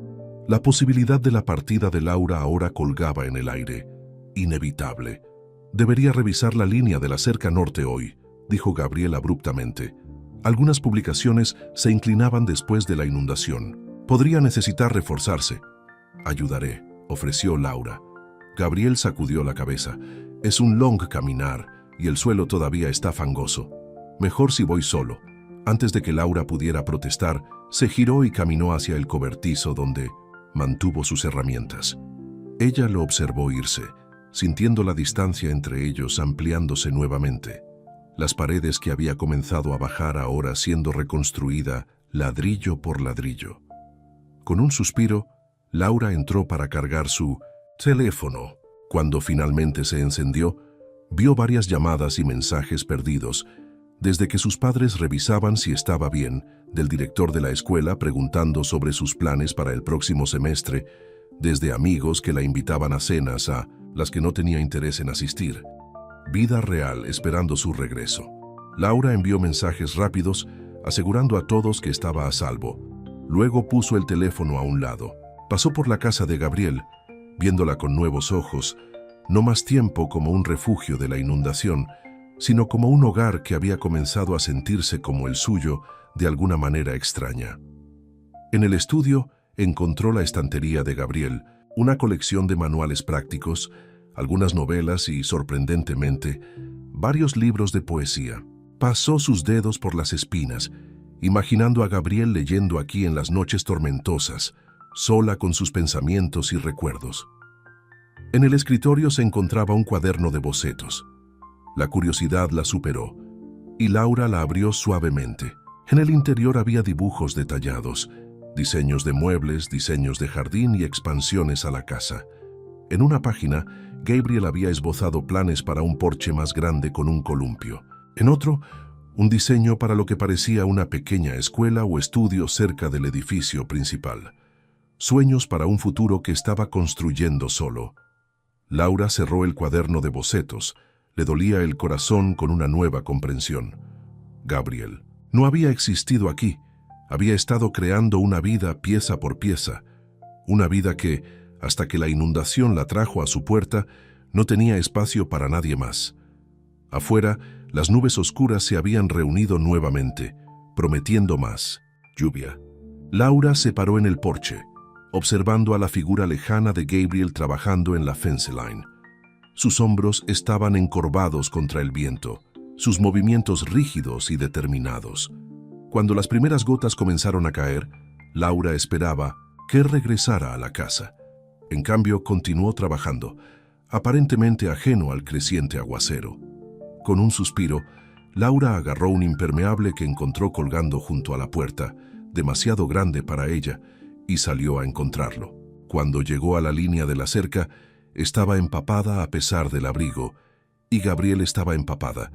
la posibilidad de la partida de Laura ahora colgaba en el aire. Inevitable. «Debería revisar la línea de la cerca norte hoy», dijo Gabriel abruptamente. Algunas publicaciones se inclinaban después de la inundación. Podría necesitar reforzarse. Ayudaré, ofreció Laura. Gabriel sacudió la cabeza. Es un long caminar y el suelo todavía está fangoso. Mejor si voy solo. Antes de que Laura pudiera protestar, se giró y caminó hacia el cobertizo donde mantuvo sus herramientas. Ella lo observó irse, sintiendo la distancia entre ellos ampliándose nuevamente. Las paredes que había comenzado a bajar ahora siendo reconstruida ladrillo por ladrillo. Con un suspiro, Laura entró para cargar su teléfono. Cuando finalmente se encendió, vio varias llamadas y mensajes perdidos, desde que sus padres revisaban si estaba bien, del director de la escuela preguntando sobre sus planes para el próximo semestre, desde amigos que la invitaban a cenas a las que no tenía interés en asistir. Vida real esperando su regreso. Laura envió mensajes rápidos, asegurando a todos que estaba a salvo. Luego puso el teléfono a un lado. Pasó por la casa de Gabriel, viéndola con nuevos ojos, no más tiempo como un refugio de la inundación, sino como un hogar que había comenzado a sentirse como el suyo de alguna manera extraña. En el estudio encontró la estantería de Gabriel, una colección de manuales prácticos, algunas novelas y, sorprendentemente, varios libros de poesía. Pasó sus dedos por las espinas, imaginando a Gabriel leyendo aquí en las noches tormentosas, sola con sus pensamientos y recuerdos. En el escritorio se encontraba un cuaderno de bocetos. La curiosidad la superó, y Laura la abrió suavemente. En el interior había dibujos detallados, diseños de muebles, diseños de jardín y expansiones a la casa. En una página, Gabriel había esbozado planes para un porche más grande con un columpio. En otro, un diseño para lo que parecía una pequeña escuela o estudio cerca del edificio principal. Sueños para un futuro que estaba construyendo solo. Laura cerró el cuaderno de bocetos. Le dolía el corazón con una nueva comprensión. Gabriel no había existido aquí. Había estado creando una vida pieza por pieza. Una vida que, hasta que la inundación la trajo a su puerta, no tenía espacio para nadie más. Afuera, las nubes oscuras se habían reunido nuevamente, prometiendo más. Lluvia. Laura se paró en el porche, observando a la figura lejana de Gabriel trabajando en la fence line. Sus hombros estaban encorvados contra el viento, sus movimientos rígidos y determinados. Cuando las primeras gotas comenzaron a caer, Laura esperaba que regresara a la casa. En cambio, continuó trabajando, aparentemente ajeno al creciente aguacero. Con un suspiro, Laura agarró un impermeable que encontró colgando junto a la puerta, demasiado grande para ella, y salió a encontrarlo. Cuando llegó a la línea de la cerca, estaba empapada a pesar del abrigo, y Gabriel estaba empapada,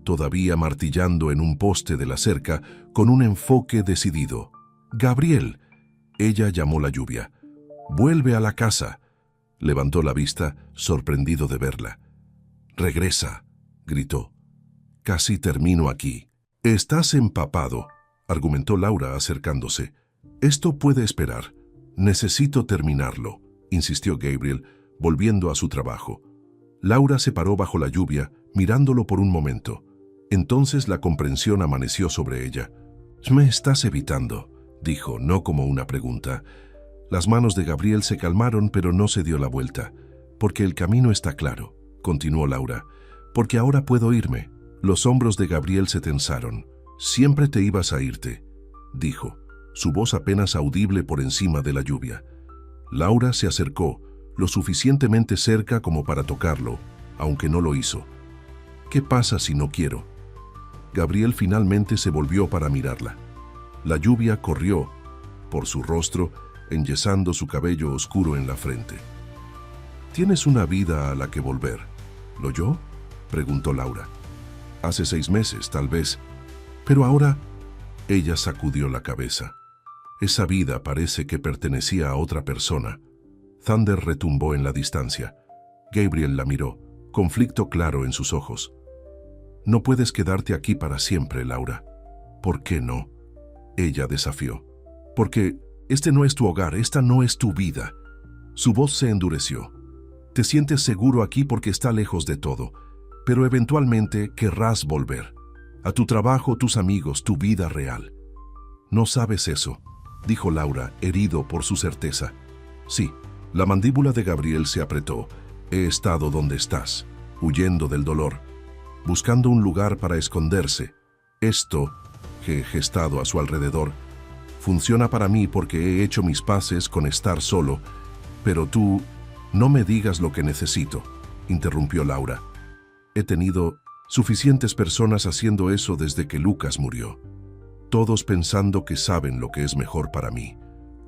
todavía martillando en un poste de la cerca con un enfoque decidido. «¡Gabriel!», ella llamó la lluvia. «¡Vuelve a la casa!». Levantó la vista, sorprendido de verla. «¡Regresa!», gritó. «Casi termino aquí». «Estás empapado», argumentó Laura acercándose. «Esto puede esperar. Necesito terminarlo», insistió Gabriel, volviendo a su trabajo. Laura se paró bajo la lluvia, mirándolo por un momento. Entonces la comprensión amaneció sobre ella. «Me estás evitando», dijo, no como una pregunta. Las manos de Gabriel se calmaron, pero no se dio la vuelta. «Porque el camino está claro», continuó Laura. «Porque ahora puedo irme». Los hombros de Gabriel se tensaron. «Siempre te ibas a irte», dijo, su voz apenas audible por encima de la lluvia. Laura se acercó, lo suficientemente cerca como para tocarlo, aunque no lo hizo. «¿Qué pasa si no quiero?». Gabriel finalmente se volvió para mirarla. La lluvia corrió por su rostro, enyesando su cabello oscuro en la frente. «Tienes una vida a la que volver, ¿lo yo?», preguntó Laura. «Hace 6 meses, tal vez. Pero ahora…». Ella sacudió la cabeza. «Esa vida parece que pertenecía a otra persona». Thunder retumbó en la distancia. Gabriel la miró, conflicto claro en sus ojos. «No puedes quedarte aquí para siempre, Laura». «¿Por qué no?», ella desafió. «Porque este no es tu hogar, esta no es tu vida». Su voz se endureció. «Te sientes seguro aquí porque está lejos de todo, pero eventualmente querrás volver». a tu trabajo, tus amigos, tu vida real. No sabes eso, dijo Laura, herido por su certeza. Sí, la mandíbula de Gabriel se apretó. He estado donde estás, huyendo del dolor, buscando un lugar para esconderse. Esto, que he gestado a su alrededor, funciona para mí porque he hecho mis paces con estar solo. Pero tú, no me digas lo que necesito, interrumpió Laura. He tenido suficientes personas haciendo eso desde que Lucas murió. Todos pensando que saben lo que es mejor para mí.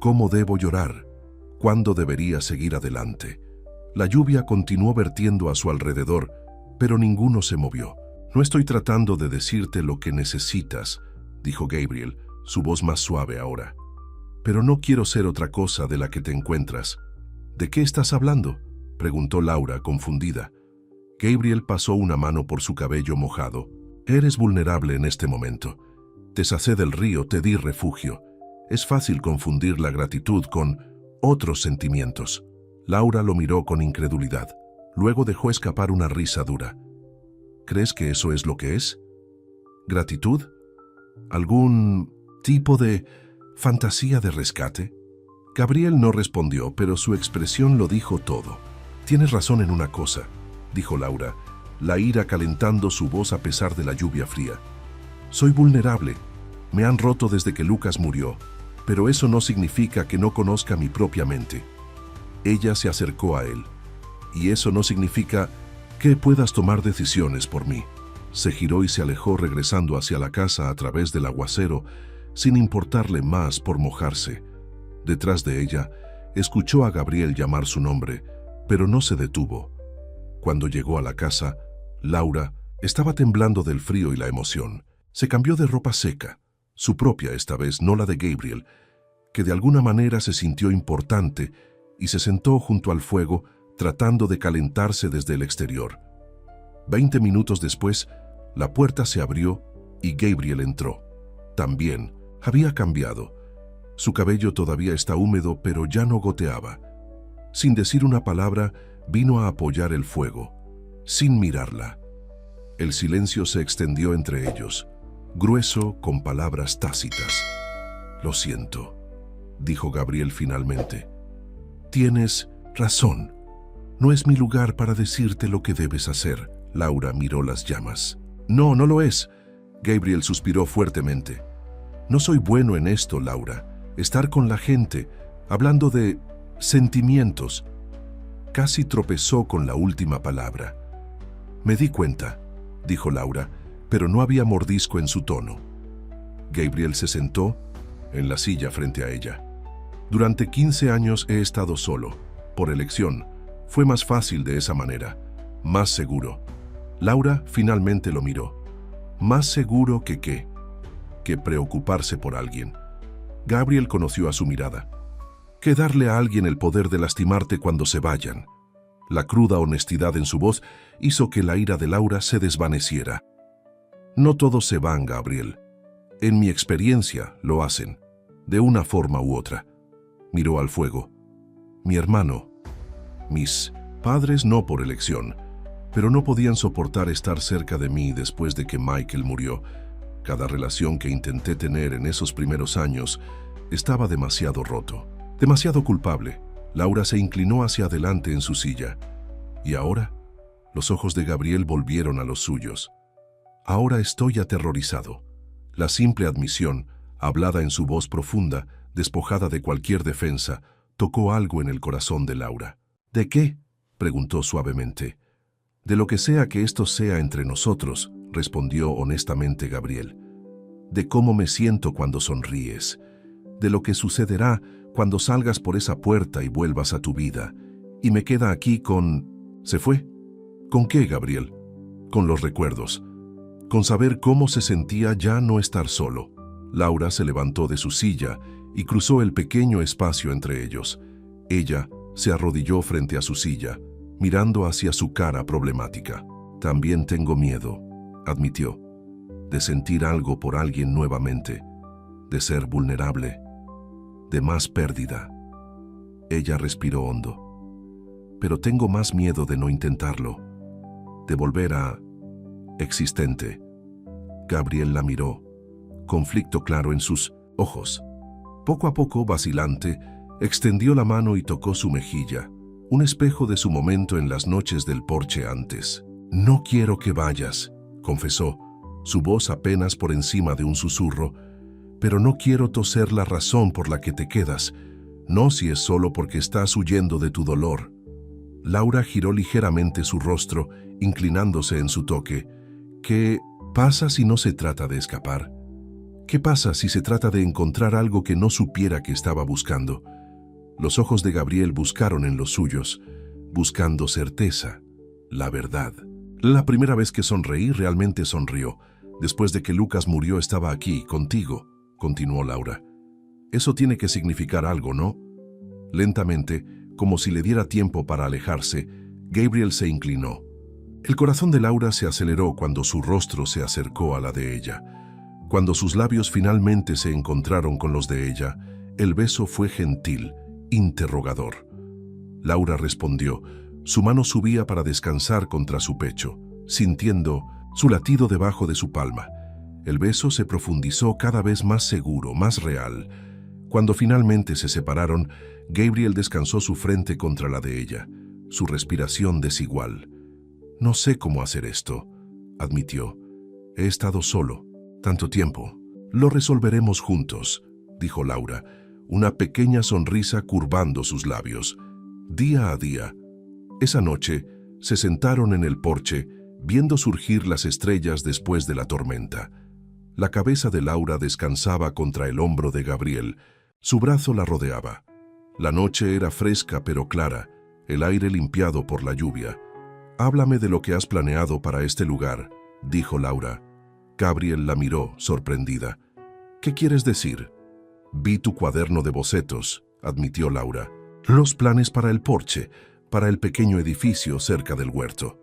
¿Cómo debo llorar? ¿Cuándo debería seguir adelante? La lluvia continuó vertiendo a su alrededor, pero ninguno se movió. No estoy tratando de decirte lo que necesitas, dijo Gabriel, su voz más suave ahora. Pero no quiero ser otra cosa de la que te encuentras. ¿De qué estás hablando?, preguntó Laura, confundida. Gabriel pasó una mano por su cabello mojado. Eres vulnerable en este momento. Te sacé del río, te di refugio. Es fácil confundir la gratitud con otros sentimientos. Laura lo miró con incredulidad. Luego dejó escapar una risa dura. ¿Crees que eso es lo que es? ¿Gratitud? ¿Algún tipo de fantasía de rescate? Gabriel no respondió, pero su expresión lo dijo todo. Tienes razón en una cosa, dijo Laura, la ira calentando su voz a pesar de la lluvia fría. Soy vulnerable. Me han roto desde que Lucas murió, pero eso no significa que no conozca mi propia mente. Ella se acercó a él. Y eso no significa que puedas tomar decisiones por mí. Se giró y se alejó regresando hacia la casa a través del aguacero, sin importarle más por mojarse. Detrás de ella, escuchó a Gabriel llamar su nombre, pero no se detuvo. Cuando llegó a la casa, Laura estaba temblando del frío y la emoción. Se cambió de ropa seca, su propia esta vez, no la de Gabriel, que de alguna manera se sintió importante y se sentó junto al fuego tratando de calentarse desde el exterior. 20 minutos después, la puerta se abrió y Gabriel entró. También había cambiado. Su cabello todavía está húmedo, pero ya no goteaba. Sin decir una palabra, vino a apoyar el fuego, sin mirarla. El silencio se extendió entre ellos, grueso con palabras tácitas. Lo siento, dijo Gabriel finalmente. Tienes razón. No es mi lugar para decirte lo que debes hacer. Laura miró las llamas. No, no lo es. Gabriel suspiró fuertemente. No soy bueno en esto, Laura. Estar con la gente, hablando de sentimientos. Casi tropezó con la última palabra. Me di cuenta, dijo Laura, pero no había mordisco en su tono. Gabriel se sentó en la silla frente a ella. Durante 15 años he estado solo, por elección. Fue más fácil de esa manera, más seguro. Laura finalmente lo miró. ¿Más seguro que qué? Que preocuparse por alguien. Gabriel conoció a su mirada. Que darle a alguien el poder de lastimarte cuando se vayan. La cruda honestidad en su voz hizo que la ira de Laura se desvaneciera. No todos se van, Gabriel. En mi experiencia lo hacen, de una forma u otra. Miró al fuego. Mi hermano. Mis padres no por elección, pero no podían soportar estar cerca de mí después de que Michael murió. Cada relación que intenté tener en esos primeros años estaba demasiado roto, demasiado culpable. Laura se inclinó hacia adelante en su silla. ¿Y ahora? Los ojos de Gabriel volvieron a los suyos. Ahora estoy aterrorizado. La simple admisión, hablada en su voz profunda, despojada de cualquier defensa, tocó algo en el corazón de Laura. ¿De qué?, preguntó suavemente. De lo que sea que esto sea entre nosotros, respondió honestamente Gabriel. De cómo me siento cuando sonríes. De lo que sucederá cuando salgas por esa puerta y vuelvas a tu vida. Y me queda aquí con... ¿Se fue? ¿Con qué, Gabriel? Con los recuerdos. Con saber cómo se sentía ya no estar solo. Laura se levantó de su silla y cruzó el pequeño espacio entre ellos. Ella se arrodilló frente a su silla, mirando hacia su cara problemática. También tengo miedo, admitió, de sentir algo por alguien nuevamente, de ser vulnerable, de más pérdida. Ella respiró hondo. Pero tengo más miedo de no intentarlo, de volver a existente. Gabriel la miró, conflicto claro en sus ojos. Poco a poco, vacilante, extendió la mano y tocó su mejilla, un espejo de su momento en las noches del porche antes. «No quiero que vayas», confesó, su voz apenas por encima de un susurro, «pero no quiero toser la razón por la que te quedas, no si es solo porque estás huyendo de tu dolor». Laura giró ligeramente su rostro, inclinándose en su toque. «¿Qué pasa si no se trata de escapar? ¿Qué pasa si se trata de encontrar algo que no supiera que estaba buscando?» Los ojos de Gabriel buscaron en los suyos, buscando certeza, la verdad. «La primera vez que sonreí realmente sonrió. Después de que Lucas murió estaba aquí, contigo», continuó Laura. «Eso tiene que significar algo, ¿no?» Lentamente, como si le diera tiempo para alejarse, Gabriel se inclinó. El corazón de Laura se aceleró cuando su rostro se acercó a la de ella. Cuando sus labios finalmente se encontraron con los de ella, el beso fue gentil, interrogador. Laura respondió. Su mano subía para descansar contra su pecho, sintiendo su latido debajo de su palma. El beso se profundizó cada vez más seguro, más real. Cuando finalmente se separaron, Gabriel descansó su frente contra la de ella, su respiración desigual. «No sé cómo hacer esto», admitió. «He estado solo tanto tiempo». «Lo resolveremos juntos», dijo Laura, una pequeña sonrisa curvando sus labios. Día a día. Esa noche, se sentaron en el porche, viendo surgir las estrellas después de la tormenta. La cabeza de Laura descansaba contra el hombro de Gabriel. Su brazo la rodeaba. La noche era fresca pero clara, el aire limpiado por la lluvia. «Háblame de lo que has planeado para este lugar», dijo Laura. Gabriel la miró, sorprendida. «¿Qué quieres decir?» «Vi tu cuaderno de bocetos», admitió Laura. «Los planes para el porche, para el pequeño edificio cerca del huerto».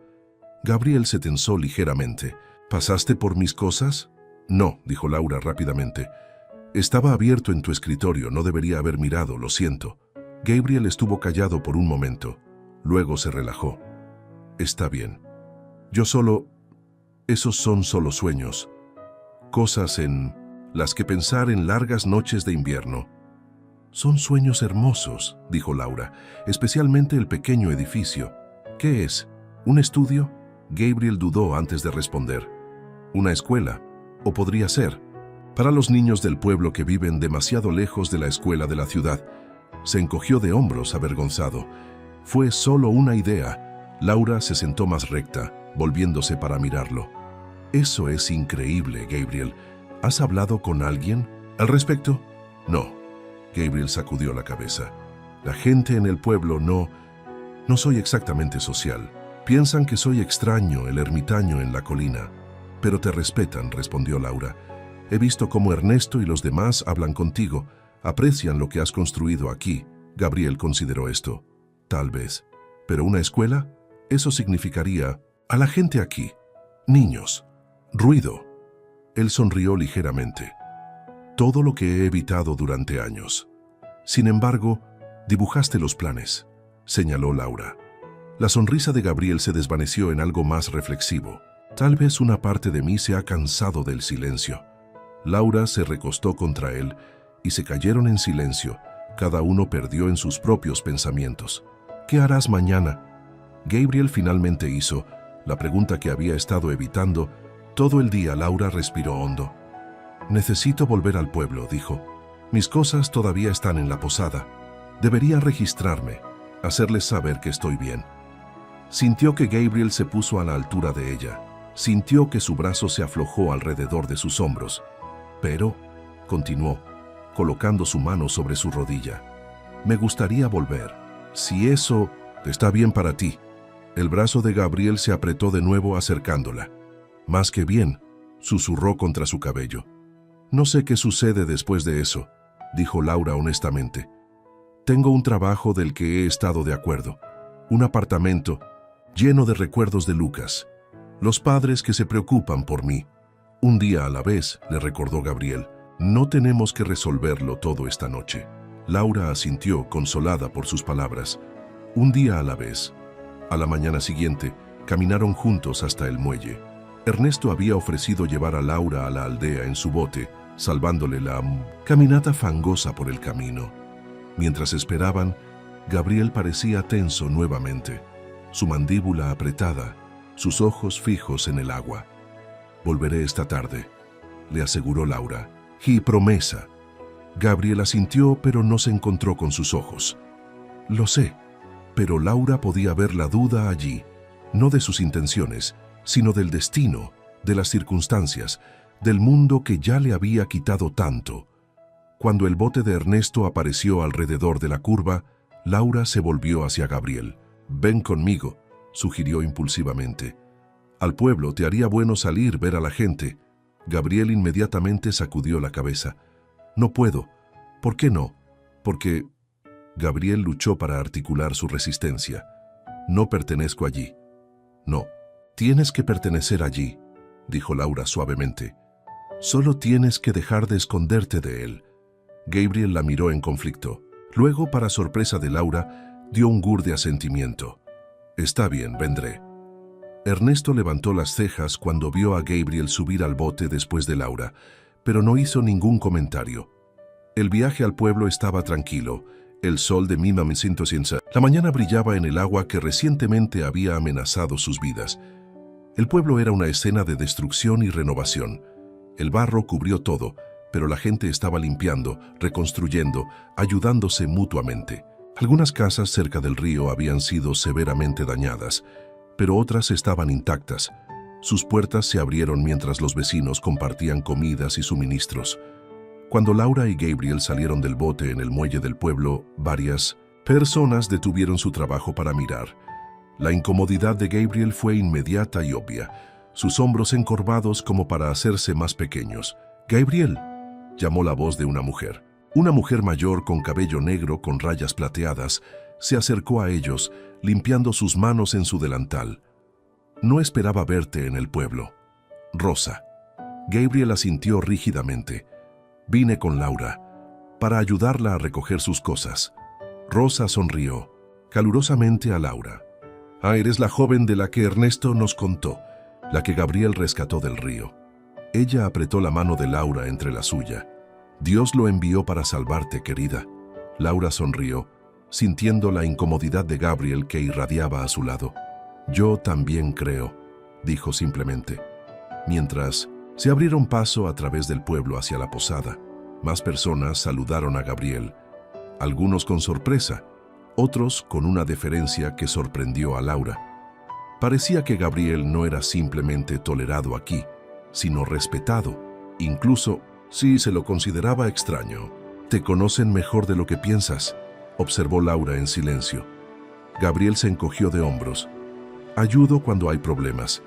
Gabriel se tensó ligeramente. «¿Pasaste por mis cosas?» «No», dijo Laura rápidamente. «Estaba abierto en tu escritorio, no debería haber mirado, lo siento». Gabriel estuvo callado por un momento. Luego se relajó. «Está bien. Yo solo... Esos son solo sueños. Cosas en las que pensar en largas noches de invierno». «Son sueños hermosos», dijo Laura, «especialmente el pequeño edificio». «¿Qué es? ¿Un estudio?» Gabriel dudó antes de responder. «Una escuela. O podría ser. Para los niños del pueblo que viven demasiado lejos de la escuela de la ciudad». Se encogió de hombros, avergonzado. «Fue solo una idea». Laura se sentó más recta, volviéndose para mirarlo. «Eso es increíble, Gabriel. ¿Has hablado con alguien al respecto?» «No». Gabriel sacudió la cabeza. «La gente en el pueblo no soy exactamente social. Piensan que soy extraño, el ermitaño en la colina. Pero te respetan», respondió Laura. «He visto cómo Ernesto y los demás hablan contigo. Aprecian lo que has construido aquí». Gabriel consideró esto. «Tal vez. Pero una escuela, eso significaría a la gente aquí. Niños. Ruido». Él sonrió ligeramente. «Todo lo que he evitado durante años». «Sin embargo, dibujaste los planes», señaló Laura. La sonrisa de Gabriel se desvaneció en algo más reflexivo. «Tal vez una parte de mí se ha cansado del silencio». Laura se recostó contra él y se cayeron en silencio. Cada uno perdió en sus propios pensamientos. «¿Qué harás mañana?» Gabriel finalmente hizo la pregunta que había estado evitando. Todo el día Laura respiró hondo. «Necesito volver al pueblo», dijo. «Mis cosas todavía están en la posada. Debería registrarme, hacerles saber que estoy bien». Sintió que Gabriel se puso a la altura de ella. Sintió que su brazo se aflojó alrededor de sus hombros. «Pero», continuó, colocando su mano sobre su rodilla, «me gustaría volver. Si eso está bien para ti». El brazo de Gabriel se apretó de nuevo acercándola. «Más que bien», susurró contra su cabello. «No sé qué sucede después de eso», dijo Laura honestamente. «Tengo un trabajo del que he estado de acuerdo. Un apartamento lleno de recuerdos de Lucas. Los padres que se preocupan por mí. Un día a la vez», le recordó Gabriel. «No tenemos que resolverlo todo esta noche». Laura asintió, consolada por sus palabras. Un día a la vez. A la mañana siguiente, caminaron juntos hasta el muelle. Ernesto había ofrecido llevar a Laura a la aldea en su bote, salvándole la caminata fangosa por el camino. Mientras esperaban, Gabriel parecía tenso nuevamente, su mandíbula apretada, sus ojos fijos en el agua. «Volveré esta tarde», le aseguró Laura. «Y promesa». Gabriel asintió, pero no se encontró con sus ojos. «Lo sé», pero Laura podía ver la duda allí, no de sus intenciones, sino del destino, de las circunstancias, del mundo que ya le había quitado tanto. Cuando el bote de Ernesto apareció alrededor de la curva, Laura se volvió hacia Gabriel. «Ven conmigo», sugirió impulsivamente. «Al pueblo te haría bueno salir, ver a la gente». Gabriel inmediatamente sacudió la cabeza. «No puedo». «¿Por qué no?» «Porque...» Gabriel luchó para articular su resistencia. «No pertenezco allí». «No, tienes que pertenecer allí», dijo Laura suavemente. «Solo tienes que dejar de esconderte de él». Gabriel la miró en conflicto. Luego, para sorpresa de Laura, dio un gurde asentimiento. «Está bien, vendré». Ernesto levantó las cejas cuando vio a Gabriel subir al bote después de Laura, pero no hizo ningún comentario. El viaje al pueblo estaba tranquilo. El sol de Mimamisintosinsa. La mañana brillaba en el agua que recientemente había amenazado sus vidas. El pueblo era una escena de destrucción y renovación. El barro cubrió todo, pero la gente estaba limpiando, reconstruyendo, ayudándose mutuamente. Algunas casas cerca del río habían sido severamente dañadas, pero otras estaban intactas. Sus puertas se abrieron mientras los vecinos compartían comidas y suministros. Cuando Laura y Gabriel salieron del bote en el muelle del pueblo, varias personas detuvieron su trabajo para mirar. La incomodidad de Gabriel fue inmediata y obvia, sus hombros encorvados como para hacerse más pequeños. «Gabriel», llamó la voz de una mujer. Una mujer mayor con cabello negro con rayas plateadas se acercó a ellos, limpiando sus manos en su delantal. «No esperaba verte en el pueblo». «Rosa». Gabriel asintió rígidamente. «Vine con Laura, para ayudarla a recoger sus cosas». Rosa sonrió calurosamente a Laura. «Ah, eres la joven de la que Ernesto nos contó, la que Gabriel rescató del río». Ella apretó la mano de Laura entre la suya. «Dios lo envió para salvarte, querida». Laura sonrió, sintiendo la incomodidad de Gabriel que irradiaba a su lado. «Yo también creo», dijo simplemente. Mientras se abrieron paso a través del pueblo hacia la posada, más personas saludaron a Gabriel, algunos con sorpresa, otros con una deferencia que sorprendió a Laura. Parecía que Gabriel no era simplemente tolerado aquí, sino respetado, incluso si se lo consideraba extraño. «Te conocen mejor de lo que piensas», observó Laura en silencio. Gabriel se encogió de hombros. «Ayudo cuando hay problemas,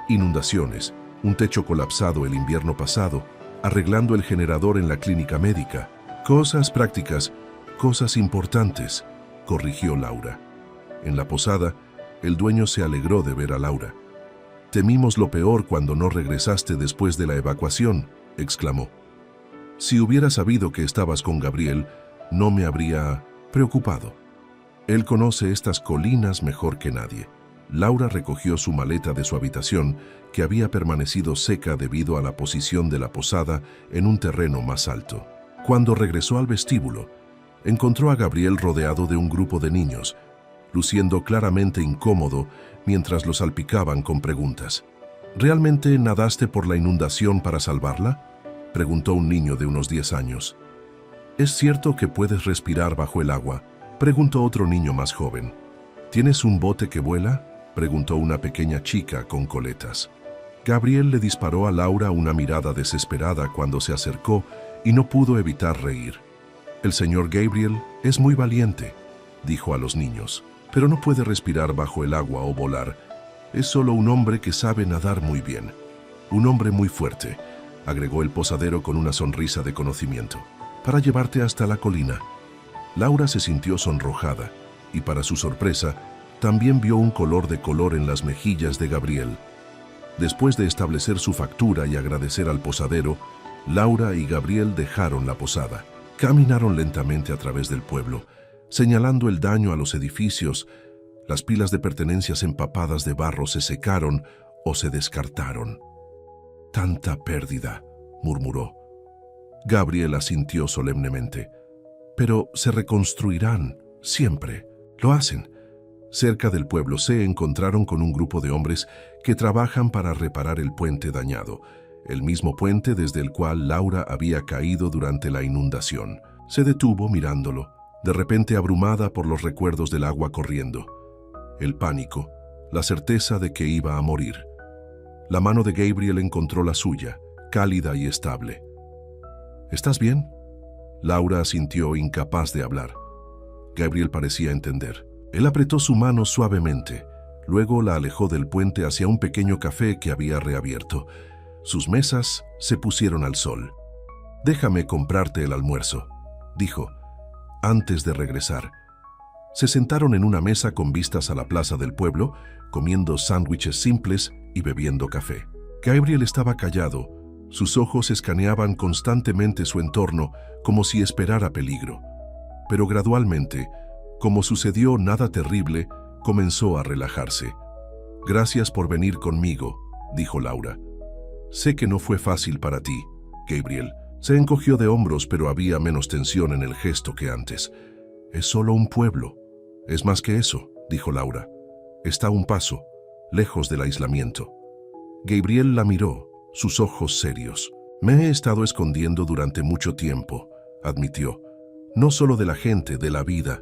inundaciones, un techo colapsado el invierno pasado, arreglando el generador en la clínica médica. Cosas prácticas, cosas importantes», corrigió Laura. En la posada, el dueño se alegró de ver a Laura. «Temimos lo peor cuando no regresaste después de la evacuación», exclamó. «Si hubiera sabido que estabas con Gabriel, no me habría preocupado. Él conoce estas colinas mejor que nadie». Laura recogió su maleta de su habitación, que había permanecido seca debido a la posición de la posada en un terreno más alto. Cuando regresó al vestíbulo, encontró a Gabriel rodeado de un grupo de niños, luciendo claramente incómodo mientras lo salpicaban con preguntas. «¿Realmente nadaste por la inundación para salvarla?», preguntó un niño de unos 10 años. «¿Es cierto que puedes respirar bajo el agua?», preguntó otro niño más joven. «¿Tienes un bote que vuela?», preguntó una pequeña chica con coletas. Gabriel le disparó a Laura una mirada desesperada cuando se acercó y no pudo evitar reír. «El señor Gabriel es muy valiente», dijo a los niños, «pero no puede respirar bajo el agua o volar. Es solo un hombre que sabe nadar muy bien. Un hombre muy fuerte», agregó el posadero con una sonrisa de conocimiento, «para llevarte hasta la colina». Laura se sintió sonrojada y, para su sorpresa, también vio un color en las mejillas de Gabriel. Después de establecer su factura y agradecer al posadero, Laura y Gabriel dejaron la posada. Caminaron lentamente a través del pueblo, señalando el daño a los edificios. Las pilas de pertenencias empapadas de barro se secaron o se descartaron. Tanta pérdida, murmuró. Gabriel asintió solemnemente. Pero se reconstruirán, siempre. Lo hacen. Cerca del pueblo se encontraron con un grupo de hombres que trabajan para reparar el puente dañado, el mismo puente desde el cual Laura había caído durante la inundación. Se detuvo mirándolo, de repente abrumada por los recuerdos del agua corriendo. El pánico, la certeza de que iba a morir. La mano de Gabriel encontró la suya, cálida y estable. ¿Estás bien? Laura asintió, incapaz de hablar. Gabriel parecía entender. Él apretó su mano suavemente, luego la alejó del puente hacia un pequeño café que había reabierto. Sus mesas se pusieron al sol. «Déjame comprarte el almuerzo», dijo, antes de regresar. Se sentaron en una mesa con vistas a la plaza del pueblo, comiendo sándwiches simples y bebiendo café. Gabriel estaba callado. Sus ojos escaneaban constantemente su entorno como si esperara peligro. Pero gradualmente, como sucedió nada terrible, comenzó a relajarse. «Gracias por venir conmigo», dijo Laura. «Sé que no fue fácil para ti, Gabriel». Se encogió de hombros, pero había menos tensión en el gesto que antes. «Es solo un pueblo». «Es más que eso», dijo Laura. «Está a un paso, lejos del aislamiento». Gabriel la miró, sus ojos serios. «Me he estado escondiendo durante mucho tiempo», admitió. «No solo de la gente, de la vida».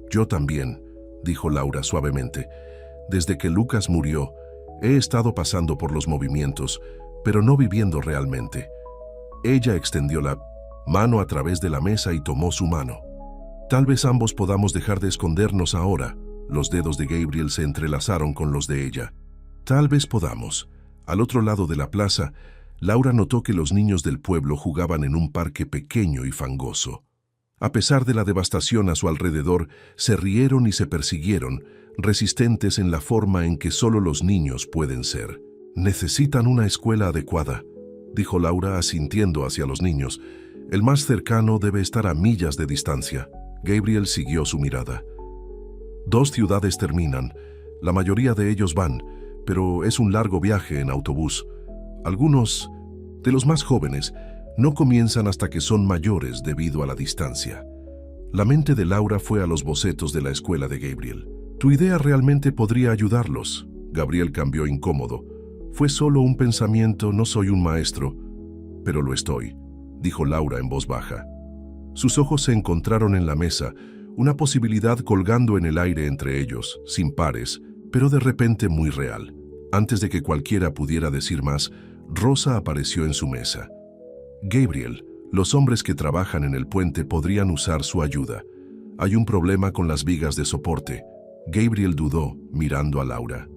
«Yo también», dijo Laura suavemente. «Desde que Lucas murió, he estado pasando por los movimientos, pero no viviendo realmente». Ella extendió la mano a través de la mesa y tomó su mano. «Tal vez ambos podamos dejar de escondernos ahora». Los dedos de Gabriel se entrelazaron con los de ella. «Tal vez podamos». Al otro lado de la plaza, Laura notó que los niños del pueblo jugaban en un parque pequeño y fangoso. A pesar de la devastación a su alrededor, se rieron y se persiguieron, resistentes en la forma en que solo los niños pueden ser. «Necesitan una escuela adecuada», dijo Laura asintiendo hacia los niños. «El más cercano debe estar a millas de distancia». Gabriel siguió su mirada. «2 ciudades terminan. La mayoría de ellos van, pero es un largo viaje en autobús. Algunos, de los más jóvenes, no comienzan hasta que son mayores debido a la distancia». La mente de Laura fue a los bocetos de la escuela de Gabriel. «Tu idea realmente podría ayudarlos». Gabriel cambió incómodo. «Fue solo un pensamiento, no soy un maestro». «Pero lo estoy», dijo Laura en voz baja. Sus ojos se encontraron en la mesa, una posibilidad colgando en el aire entre ellos, sin pares, pero de repente muy real. Antes de que cualquiera pudiera decir más, Rosa apareció en su mesa. «Gabriel, los hombres que trabajan en el puente podrían usar su ayuda. Hay un problema con las vigas de soporte». Gabriel dudó, mirando a Laura.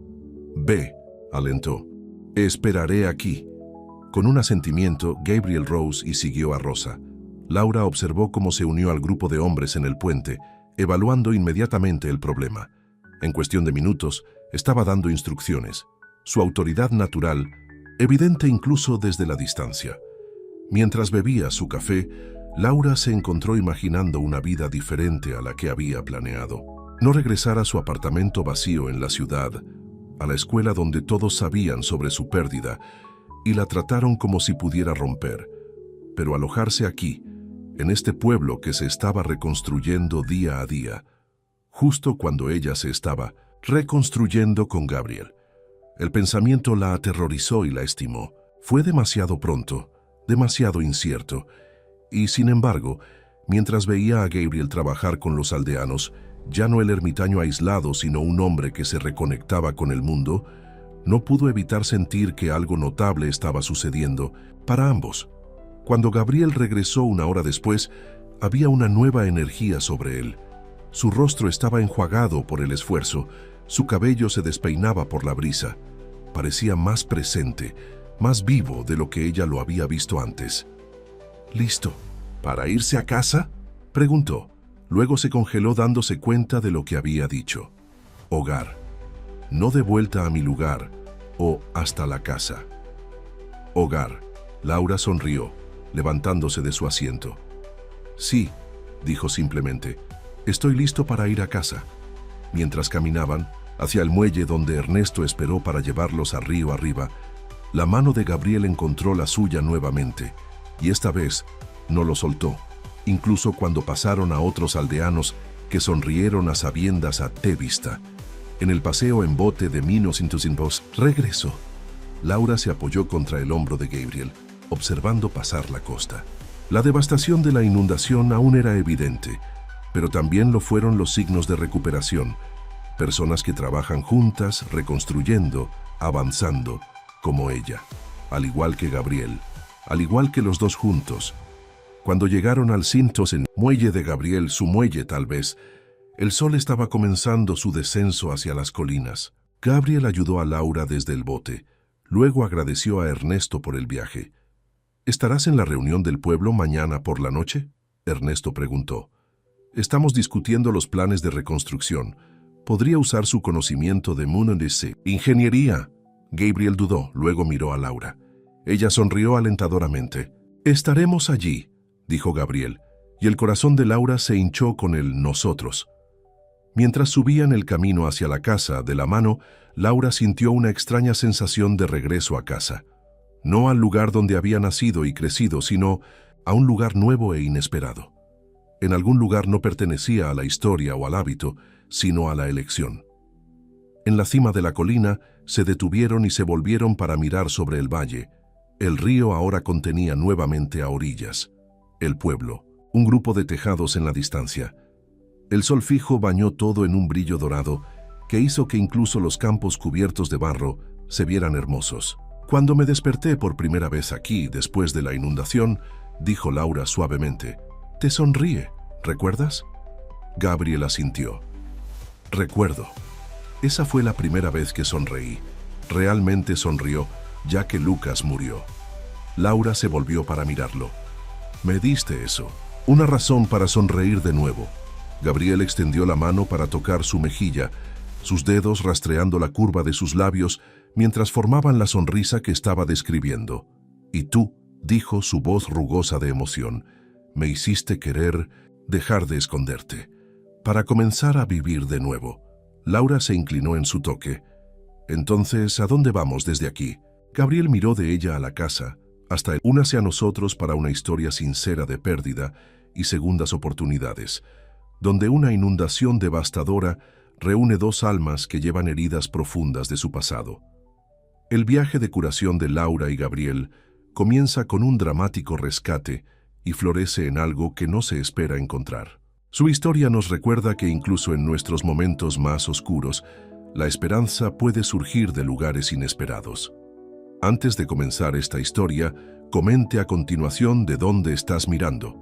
«Ve», alentó. «Esperaré aquí». Con un asentimiento, Gabriel rose y siguió a Rosa. Laura observó cómo se unió al grupo de hombres en el puente, evaluando inmediatamente el problema. En cuestión de minutos, estaba dando instrucciones. Su autoridad natural, evidente incluso desde la distancia. Mientras bebía su café, Laura se encontró imaginando una vida diferente a la que había planeado. No regresar a su apartamento vacío en la ciudad, a la escuela donde todos sabían sobre su pérdida y la trataron como si pudiera romper, pero alojarse aquí, en este pueblo que se estaba reconstruyendo día a día, justo cuando ella se estaba reconstruyendo con Gabriel. El pensamiento la aterrorizó y la estimó. Fue demasiado pronto, demasiado incierto, y sin embargo, mientras veía a Gabriel trabajar con los aldeanos, ya no el ermitaño aislado, sino un hombre que se reconectaba con el mundo, no pudo evitar sentir que algo notable estaba sucediendo para ambos. Cuando Gabriel regresó una hora después, había una nueva energía sobre él. Su rostro estaba enjuagado por el esfuerzo, su cabello se despeinaba por la brisa. Parecía más presente, más vivo de lo que ella lo había visto antes. «¿Listo para irse a casa?», preguntó. Luego se congeló dándose cuenta de lo que había dicho. «Hogar. No de vuelta a mi lugar o hasta la casa. Hogar». Laura sonrió, levantándose de su asiento. «Sí», dijo simplemente, «estoy listo para ir a casa». Mientras caminaban hacia el muelle donde Ernesto esperó para llevarlos a río arriba, La mano de Gabriel encontró la suya nuevamente, y esta vez no lo soltó, incluso cuando pasaron a otros aldeanos que sonrieron a sabiendas a té vista. En el paseo en bote de Minos into Sinbos, regresó. Laura se apoyó contra el hombro de Gabriel, observando pasar la costa. La devastación de la inundación aún era evidente, pero también lo fueron los signos de recuperación. Personas que trabajan juntas, reconstruyendo, avanzando, como ella, al igual que Gabriel, al igual que los dos juntos. Cuando llegaron al Sintos en muelle de Gabriel, su muelle tal vez, el sol estaba comenzando su descenso hacia las colinas. Gabriel ayudó a Laura desde el bote, luego agradeció a Ernesto por el viaje. ¿Estarás en la reunión del pueblo mañana por la noche?, Ernesto preguntó. Estamos discutiendo los planes de reconstrucción. Podría usar su conocimiento de Munondese. Ingeniería. Gabriel dudó, luego miró a Laura. Ella sonrió alentadoramente. Estaremos allí, dijo Gabriel, y el corazón de Laura se hinchó con el nosotros. Mientras subían el camino hacia la casa de la mano, Laura sintió una extraña sensación de regreso a casa. No al lugar donde había nacido y crecido, sino a un lugar nuevo e inesperado. En algún lugar no pertenecía a la historia o al hábito, sino a la elección. En la cima de la colina, se detuvieron y se volvieron para mirar sobre el valle. El río ahora contenía nuevamente a orillas. El pueblo, un grupo de tejados en la distancia. El sol fijo bañó todo en un brillo dorado que hizo que incluso los campos cubiertos de barro se vieran hermosos. Cuando me desperté por primera vez aquí, después de la inundación, dijo Laura suavemente, «Te sonríe, ¿recuerdas?». Gabriel asintió. «Recuerdo. Esa fue la primera vez que sonreí. Realmente sonrió, ya que Lucas murió». Laura se volvió para mirarlo. «Me diste eso, una razón para sonreír de nuevo». Gabriel extendió la mano para tocar su mejilla, sus dedos rastreando la curva de sus labios mientras formaban la sonrisa que estaba describiendo. «Y tú», dijo su voz rugosa de emoción, «me hiciste querer dejar de esconderte, para comenzar a vivir de nuevo». Laura se inclinó en su toque. «Entonces, ¿a dónde vamos desde aquí?». Gabriel miró de ella a la casa, hasta el únase a nosotros para una historia sincera de pérdida y segundas oportunidades, donde una inundación devastadora reúne dos almas que llevan heridas profundas de su pasado. El viaje de curación de Laura y Gabriel comienza con un dramático rescate y florece en algo que no se espera encontrar. Su historia nos recuerda que incluso en nuestros momentos más oscuros, la esperanza puede surgir de lugares inesperados. Antes de comenzar esta historia, comente a continuación de dónde estás mirando.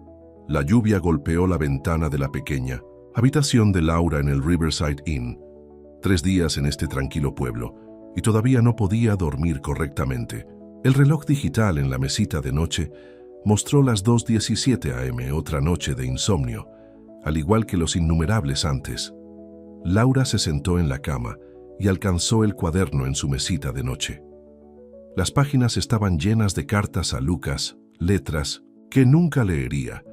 La lluvia golpeó la ventana de la pequeña habitación de Laura en el Riverside Inn. 3 días en este tranquilo pueblo, y todavía no podía dormir correctamente. El reloj digital en la mesita de noche mostró las 2:17 am, otra noche de insomnio, al igual que los innumerables antes. Laura se sentó en la cama y alcanzó el cuaderno en su mesita de noche. Las páginas estaban llenas de cartas a Lucas, letras que nunca leería.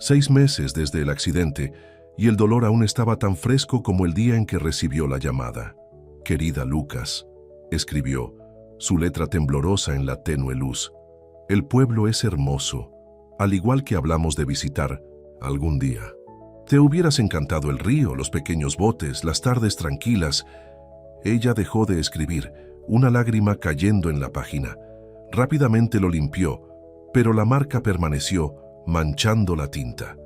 6 meses desde el accidente, y el dolor aún estaba tan fresco como el día en que recibió la llamada. «Querida Lucas», escribió, su letra temblorosa en la tenue luz. «El pueblo es hermoso, al igual que hablamos de visitar algún día. Te hubieras encantado el río, los pequeños botes, las tardes tranquilas». Ella dejó de escribir, una lágrima cayendo en la página. Rápidamente lo limpió, pero la marca permaneció, manchando la tinta.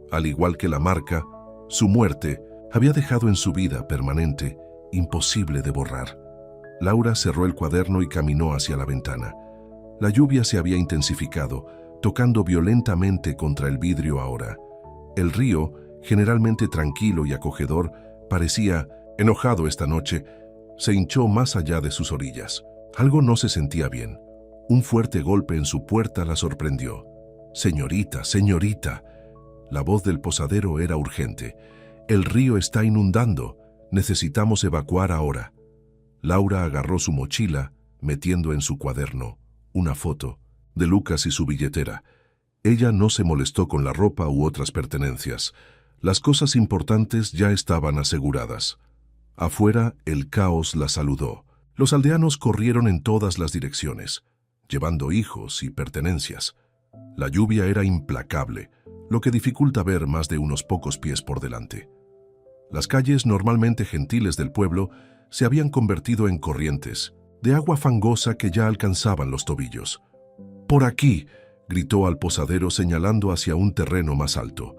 Al igual que la marca, su muerte había dejado en su vida permanente, imposible de borrar. Laura cerró el cuaderno y caminó hacia la ventana. La lluvia se había intensificado, tocando violentamente contra el vidrio ahora. El río, generalmente tranquilo y acogedor, parecía, enojado esta noche, se hinchó más allá de sus orillas. Algo no se sentía bien. Un fuerte golpe en su puerta la sorprendió. «Señorita, señorita». La voz del posadero era urgente. «El río está inundando. Necesitamos evacuar ahora». Laura agarró su mochila, metiendo en su cuaderno una foto de Lucas y su billetera. Ella no se molestó con la ropa u otras pertenencias. Las cosas importantes ya estaban aseguradas. Afuera, el caos la saludó. Los aldeanos corrieron en todas las direcciones, llevando hijos y pertenencias. La lluvia era implacable, lo que dificulta ver más de unos pocos pies por delante. Las calles normalmente gentiles del pueblo se habían convertido en corrientes, de agua fangosa que ya alcanzaban los tobillos. «¡Por aquí!», gritó al posadero señalando hacia un terreno más alto.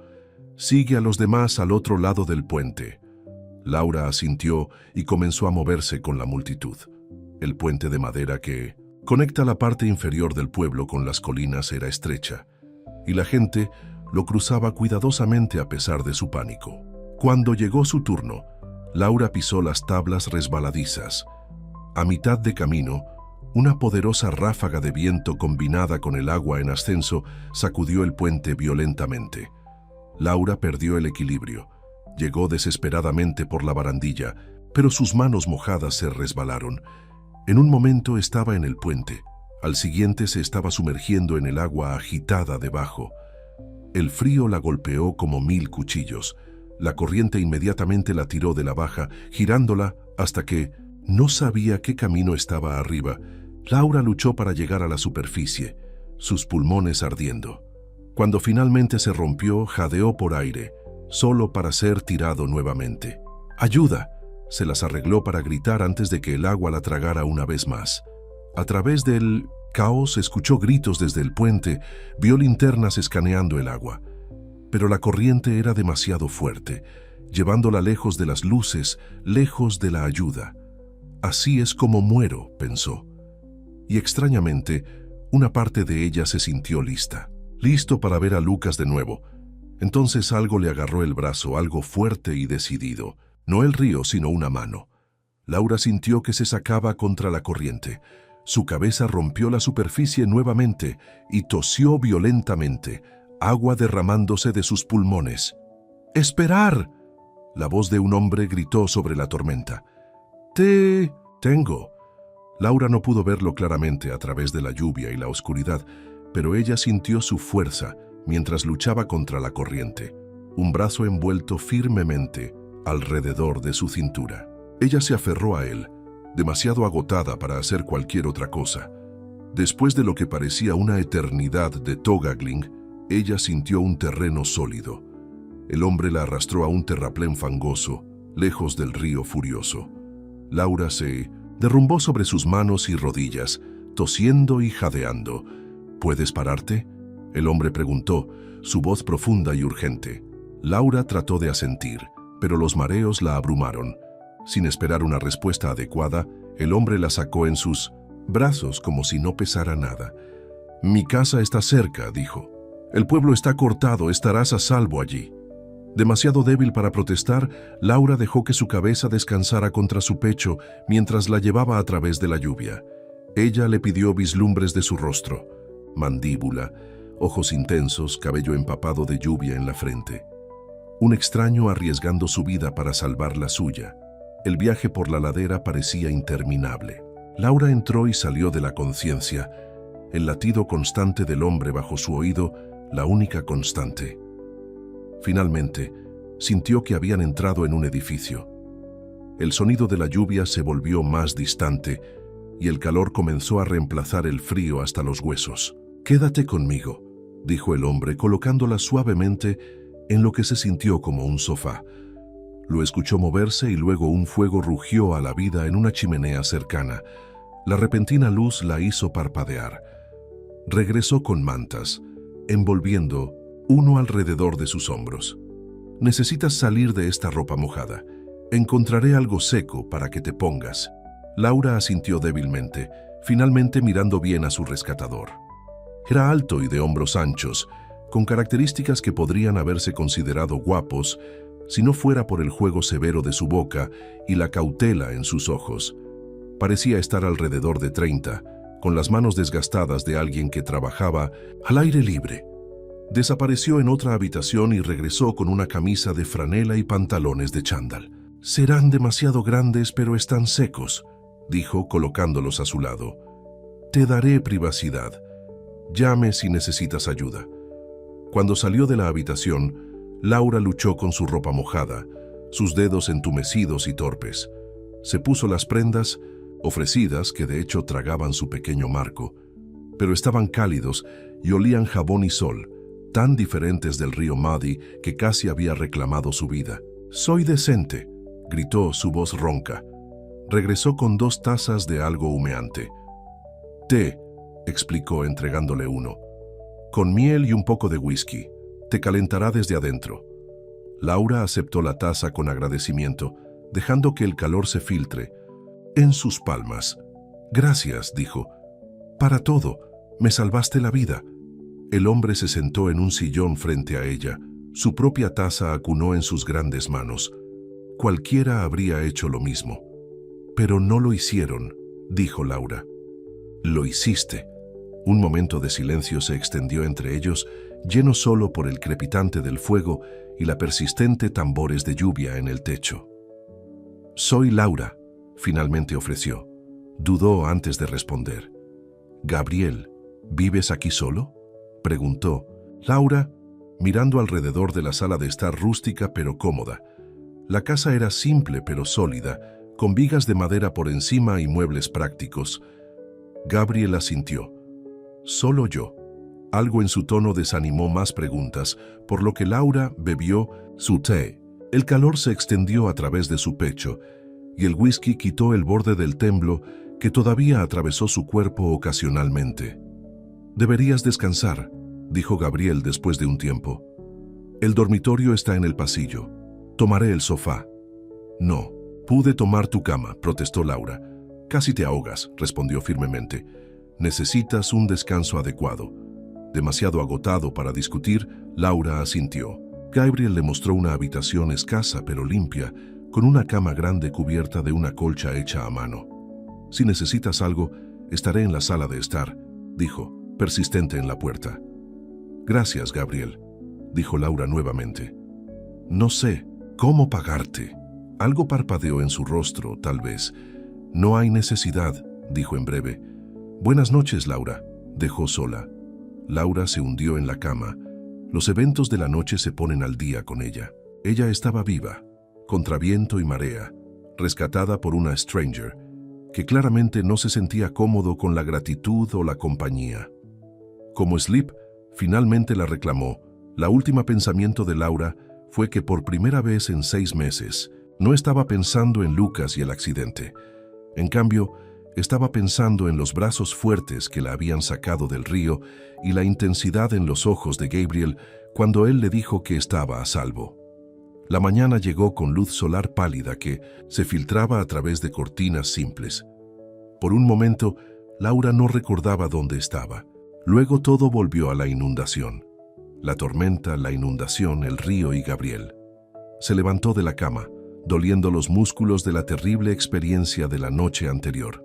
«Sigue a los demás al otro lado del puente». Laura asintió y comenzó a moverse con la multitud. El puente de madera que conecta la parte inferior del pueblo con las colinas era estrecha, y la gente lo cruzaba cuidadosamente a pesar de su pánico. Cuando llegó su turno, Laura pisó las tablas resbaladizas. A mitad de camino, una poderosa ráfaga de viento combinada con el agua en ascenso sacudió el puente violentamente. Laura perdió el equilibrio. Llegó desesperadamente por la barandilla, pero sus manos mojadas se resbalaron. En un momento estaba en el puente, al siguiente se estaba sumergiendo en el agua agitada debajo. El frío la golpeó como 1000 cuchillos. La corriente inmediatamente la tiró de la baja, girándola hasta que no sabía qué camino estaba arriba. Laura luchó para llegar a la superficie, sus pulmones ardiendo. Cuando finalmente se rompió, jadeó por aire, solo para ser tirado nuevamente. ¡Ayuda!, se las arregló para gritar antes de que el agua la tragara una vez más. A través del caos escuchó gritos desde el puente, vio linternas escaneando el agua. Pero la corriente era demasiado fuerte, llevándola lejos de las luces, lejos de la ayuda. «Así es como muero», pensó. Y extrañamente, una parte de ella se sintió listo para ver a Lucas de nuevo. Entonces algo le agarró el brazo, algo fuerte y decidido. No el río, sino una mano. Laura sintió que se sacaba contra la corriente. Su cabeza rompió la superficie nuevamente y tosió violentamente, agua derramándose de sus pulmones. «¡Esperar!», la voz de un hombre gritó sobre la tormenta. «Tengo». Laura no pudo verlo claramente a través de la lluvia y la oscuridad, pero ella sintió su fuerza mientras luchaba contra la corriente, un brazo envuelto firmemente alrededor de su cintura. Ella se aferró a él, demasiado agotada para hacer cualquier otra cosa. Después de lo que parecía una eternidad de togagling, ella sintió un terreno sólido. El hombre la arrastró a un terraplén fangoso, lejos del río furioso. Laura se derrumbó sobre sus manos y rodillas, tosiendo y jadeando. «¿Puedes pararte?», el hombre preguntó, su voz profunda y urgente. Laura trató de asentir, pero los mareos la abrumaron. Sin esperar una respuesta adecuada, el hombre la sacó en sus brazos como si no pesara nada. «Mi casa está cerca», dijo. «El pueblo está cortado, estarás a salvo allí». Demasiado débil para protestar, Laura dejó que su cabeza descansara contra su pecho mientras la llevaba a través de la lluvia. Ella le pidió vislumbres de su rostro, mandíbula, ojos intensos, cabello empapado de lluvia en la frente. Un extraño arriesgando su vida para salvar la suya. El viaje por la ladera parecía interminable. Laura entró y salió de la conciencia, el latido constante del hombre bajo su oído, la única constante. Finalmente, sintió que habían entrado en un edificio. El sonido de la lluvia se volvió más distante y el calor comenzó a reemplazar el frío hasta los huesos. «Quédate conmigo», dijo el hombre, colocándola suavemente en lo que se sintió como un sofá. Lo escuchó moverse y luego un fuego rugió a la vida en una chimenea cercana. La repentina luz la hizo parpadear. Regresó con mantas, envolviendo uno alrededor de sus hombros. «Necesitas salir de esta ropa mojada. Encontraré algo seco para que te pongas». Laura asintió débilmente, finalmente mirando bien a su rescatador. Era alto y de hombros anchos, con características que podrían haberse considerado guapos si no fuera por el juego severo de su boca y la cautela en sus ojos. Parecía estar alrededor de 30, con las manos desgastadas de alguien que trabajaba al aire libre. Desapareció en otra habitación y regresó con una camisa de franela y pantalones de chándal. «Serán demasiado grandes, pero están secos», dijo colocándolos a su lado. «Te daré privacidad. Llame si necesitas ayuda». Cuando salió de la habitación, Laura luchó con su ropa mojada, sus dedos entumecidos y torpes. Se puso las prendas, ofrecidas que de hecho tragaban su pequeño marco, pero estaban cálidos y olían jabón y sol, tan diferentes del río Muddy que casi había reclamado su vida. «Soy decente», gritó su voz ronca. Regresó con 2 tazas de algo humeante. «Té», explicó entregándole uno, «con miel y un poco de whisky. Te calentará desde adentro». Laura aceptó la taza con agradecimiento, dejando que el calor se filtre en sus palmas. «Gracias», dijo. «Para todo, me salvaste la vida». El hombre se sentó en un sillón frente a ella. Su propia taza acunó en sus grandes manos. Cualquiera habría hecho lo mismo. «Pero no lo hicieron», dijo Laura. «Lo hiciste». Un momento de silencio se extendió entre ellos, lleno solo por el crepitante del fuego y la persistente tambores de lluvia en el techo. «Soy Laura», finalmente ofreció. Dudó antes de responder. «Gabriel, ¿vives aquí solo?», preguntó. Laura, mirando alrededor de la sala de estar rústica pero cómoda. La casa era simple pero sólida, con vigas de madera por encima y muebles prácticos. Gabriel asintió. «Solo yo». Algo en su tono desanimó más preguntas, por lo que Laura bebió su té. El calor se extendió a través de su pecho, y el whisky quitó el borde del temblo que todavía atravesó su cuerpo ocasionalmente. «Deberías descansar», dijo Gabriel después de un tiempo. «El dormitorio está en el pasillo. Tomaré el sofá». «No, pude tomar tu cama», protestó Laura. «Casi te ahogas», respondió firmemente. «Necesitas un descanso adecuado». Demasiado agotado para discutir, Laura asintió. Gabriel le mostró una habitación escasa pero limpia, con una cama grande cubierta de una colcha hecha a mano. «Si necesitas algo, estaré en la sala de estar», dijo, persistente en la puerta. «Gracias, Gabriel», dijo Laura nuevamente. «No sé cómo pagarte». Algo parpadeó en su rostro, tal vez. «No hay necesidad», dijo en breve. «Buenas noches, Laura», dejó sola. Laura se hundió en la cama. Los eventos de la noche se ponen al día con ella. Ella estaba viva, contra viento y marea, rescatada por una stranger, que claramente no se sentía cómodo con la gratitud o la compañía. Como Sleep finalmente la reclamó, la última pensamiento de Laura fue que por primera vez en 6 meses no estaba pensando en Lucas y el accidente. En cambio, estaba pensando en los brazos fuertes que la habían sacado del río y la intensidad en los ojos de Gabriel cuando él le dijo que estaba a salvo. La mañana llegó con luz solar pálida que se filtraba a través de cortinas simples. Por un momento, Laura no recordaba dónde estaba. Luego todo volvió a la inundación. La tormenta, la inundación, el río y Gabriel. Se levantó de la cama, doliendo los músculos de la terrible experiencia de la noche anterior.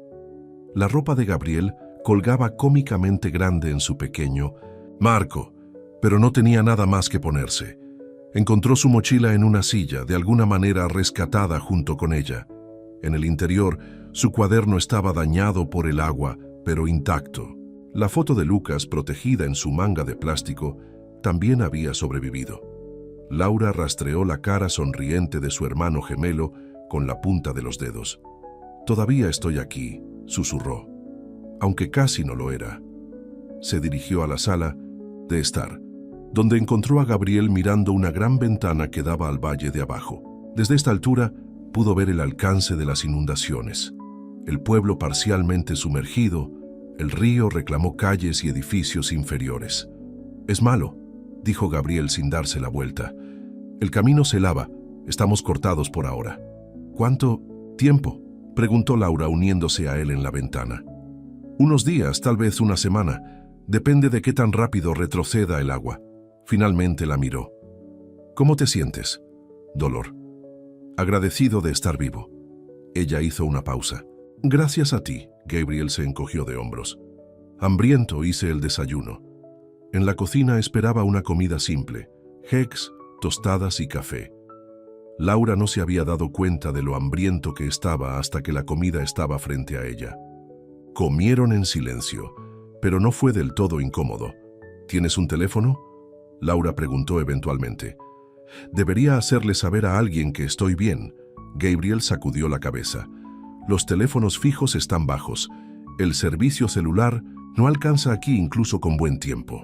La ropa de Gabriel colgaba cómicamente grande en su pequeño marco, pero no tenía nada más que ponerse. Encontró su mochila en una silla, de alguna manera rescatada junto con ella. En el interior, su cuaderno estaba dañado por el agua, pero intacto. La foto de Lucas, protegida en su manga de plástico, también había sobrevivido. Laura rastreó la cara sonriente de su hermano gemelo con la punta de los dedos. «Todavía estoy aquí», susurró, aunque casi no lo era. Se dirigió a la sala de estar, donde encontró a Gabriel mirando una gran ventana que daba al valle de abajo. Desde esta altura pudo ver el alcance de las inundaciones. El pueblo parcialmente sumergido, el río reclamó calles y edificios inferiores. «Es malo», dijo Gabriel sin darse la vuelta. «El camino se lava, estamos cortados por ahora». «¿Cuánto tiempo?», preguntó Laura uniéndose a él en la ventana. «Unos días, tal vez una semana. Depende de qué tan rápido retroceda el agua». Finalmente la miró. «¿Cómo te sientes?». «Dolor». «Agradecido de estar vivo». Ella hizo una pausa. «Gracias a ti», Gabriel se encogió de hombros. «Hambriento hice el desayuno». En la cocina esperaba una comida simple, eggs, tostadas y café. Laura no se había dado cuenta de lo hambriento que estaba hasta que la comida estaba frente a ella. Comieron en silencio, pero no fue del todo incómodo. «¿Tienes un teléfono?», Laura preguntó eventualmente. «Debería hacerle saber a alguien que estoy bien». Gabriel sacudió la cabeza. Los teléfonos fijos están bajos. El servicio celular no alcanza aquí incluso con buen tiempo.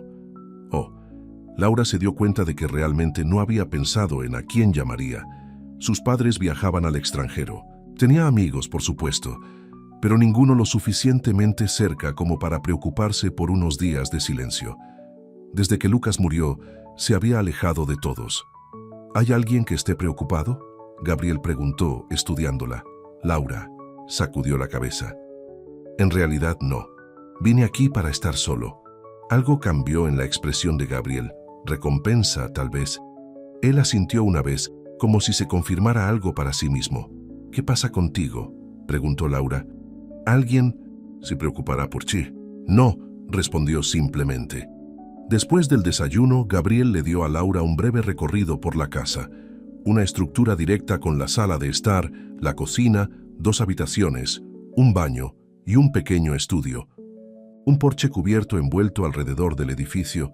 Oh, Laura se dio cuenta de que realmente no había pensado en a quién llamaría. Sus padres viajaban al extranjero. Tenía amigos, por supuesto, pero ninguno lo suficientemente cerca como para preocuparse por unos días de silencio. Desde que Lucas murió, se había alejado de todos. ¿Hay alguien que esté preocupado?, Gabriel preguntó, estudiándola. Laura sacudió la cabeza. En realidad no. Vine aquí para estar solo. Algo cambió en la expresión de Gabriel. Recompensa, tal vez. Él asintió una vez, como si se confirmara algo para sí mismo. ¿Qué pasa contigo?, preguntó Laura. ¿Alguien se preocupará por ti? No, respondió simplemente. Después del desayuno, Gabriel le dio a Laura un breve recorrido por la casa. Una estructura directa con la sala de estar, la cocina, 2 habitaciones, un baño y un pequeño estudio. Un porche cubierto envuelto alrededor del edificio,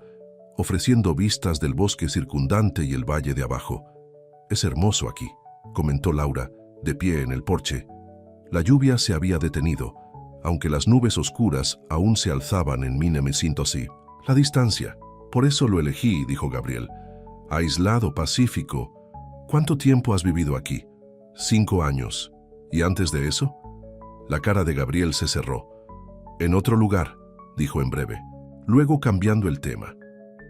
ofreciendo vistas del bosque circundante y el valle de abajo. Es hermoso aquí, comentó Laura, de pie en el porche. La lluvia se había detenido, aunque las nubes oscuras aún se alzaban en mí. Me siento así. La distancia. Por eso lo elegí, dijo Gabriel. Aislado, pacífico. ¿Cuánto tiempo has vivido aquí? 5 años. ¿Y antes de eso? La cara de Gabriel se cerró. En otro lugar, dijo en breve. Luego, cambiando el tema.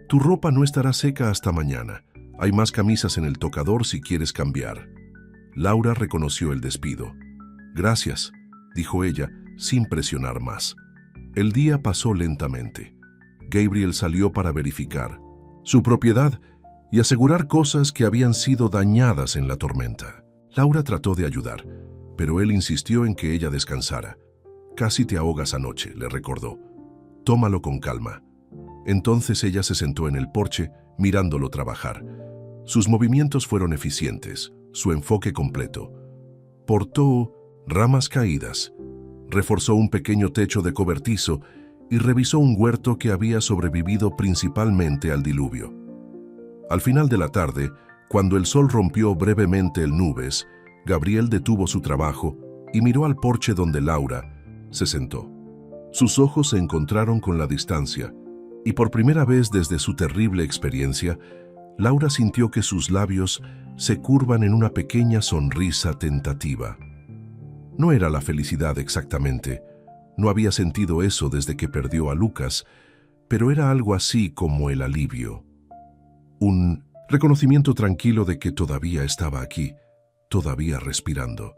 Tu ropa no estará seca hasta mañana. Hay más camisas en el tocador si quieres cambiar. Laura reconoció el despido. Gracias, dijo ella, sin presionar más. El día pasó lentamente. Gabriel salió para verificar su propiedad y asegurar cosas que habían sido dañadas en la tormenta. Laura trató de ayudar, pero él insistió en que ella descansara. Casi te ahogas anoche, le recordó. Tómalo con calma. Entonces ella se sentó en el porche, mirándolo trabajar. Sus movimientos fueron eficientes, su enfoque completo. Portó ramas caídas, reforzó un pequeño techo de cobertizo y revisó un huerto que había sobrevivido principalmente al diluvio. Al final de la tarde, cuando el sol rompió brevemente el nubes, Gabriel detuvo su trabajo y miró al porche donde Laura se sentó. Sus ojos se encontraron con la distancia, y por primera vez desde su terrible experiencia, Laura sintió que sus labios se curvan en una pequeña sonrisa tentativa. No era la felicidad exactamente, no había sentido eso desde que perdió a Lucas, pero era algo así como el alivio. Un reconocimiento tranquilo de que todavía estaba aquí, todavía respirando.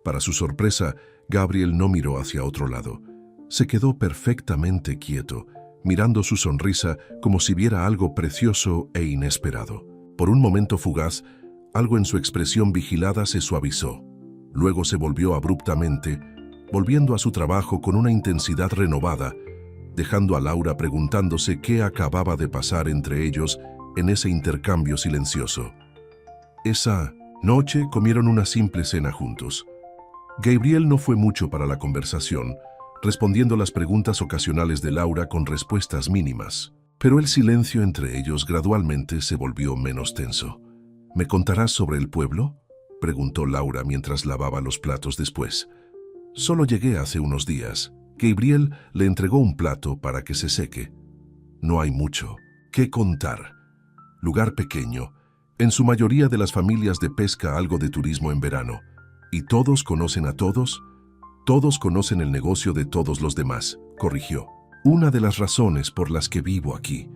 Para su sorpresa, Gabriel no miró hacia otro lado. Se quedó perfectamente quieto, mirando su sonrisa como si viera algo precioso e inesperado. Por un momento fugaz, algo en su expresión vigilada se suavizó. Luego se volvió abruptamente, volviendo a su trabajo con una intensidad renovada, dejando a Laura preguntándose qué acababa de pasar entre ellos en ese intercambio silencioso. Esa noche comieron una simple cena juntos. Gabriel no fue mucho para la conversación, respondiendo las preguntas ocasionales de Laura con respuestas mínimas. Pero el silencio entre ellos gradualmente se volvió menos tenso. ¿Me contarás sobre el pueblo?, preguntó Laura mientras lavaba los platos después. Solo llegué hace unos días. Gabriel le entregó un plato para que se seque. No hay mucho que contar. Lugar pequeño. En su mayoría de las familias de pesca algo de turismo en verano. ¿Y todos conocen a todos? Todos conocen el negocio de todos los demás, corrigió. Una de las razones por las que vivo aquí.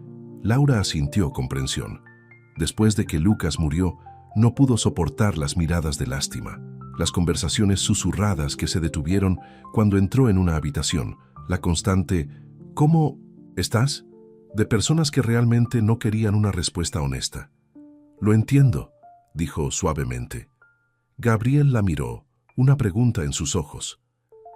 Laura asintió comprensión. Después de que Lucas murió, no pudo soportar las miradas de lástima, las conversaciones susurradas que se detuvieron cuando entró en una habitación, la constante ¿cómo estás?, de personas que realmente no querían una respuesta honesta. Lo entiendo, dijo suavemente. Gabriel la miró, una pregunta en sus ojos.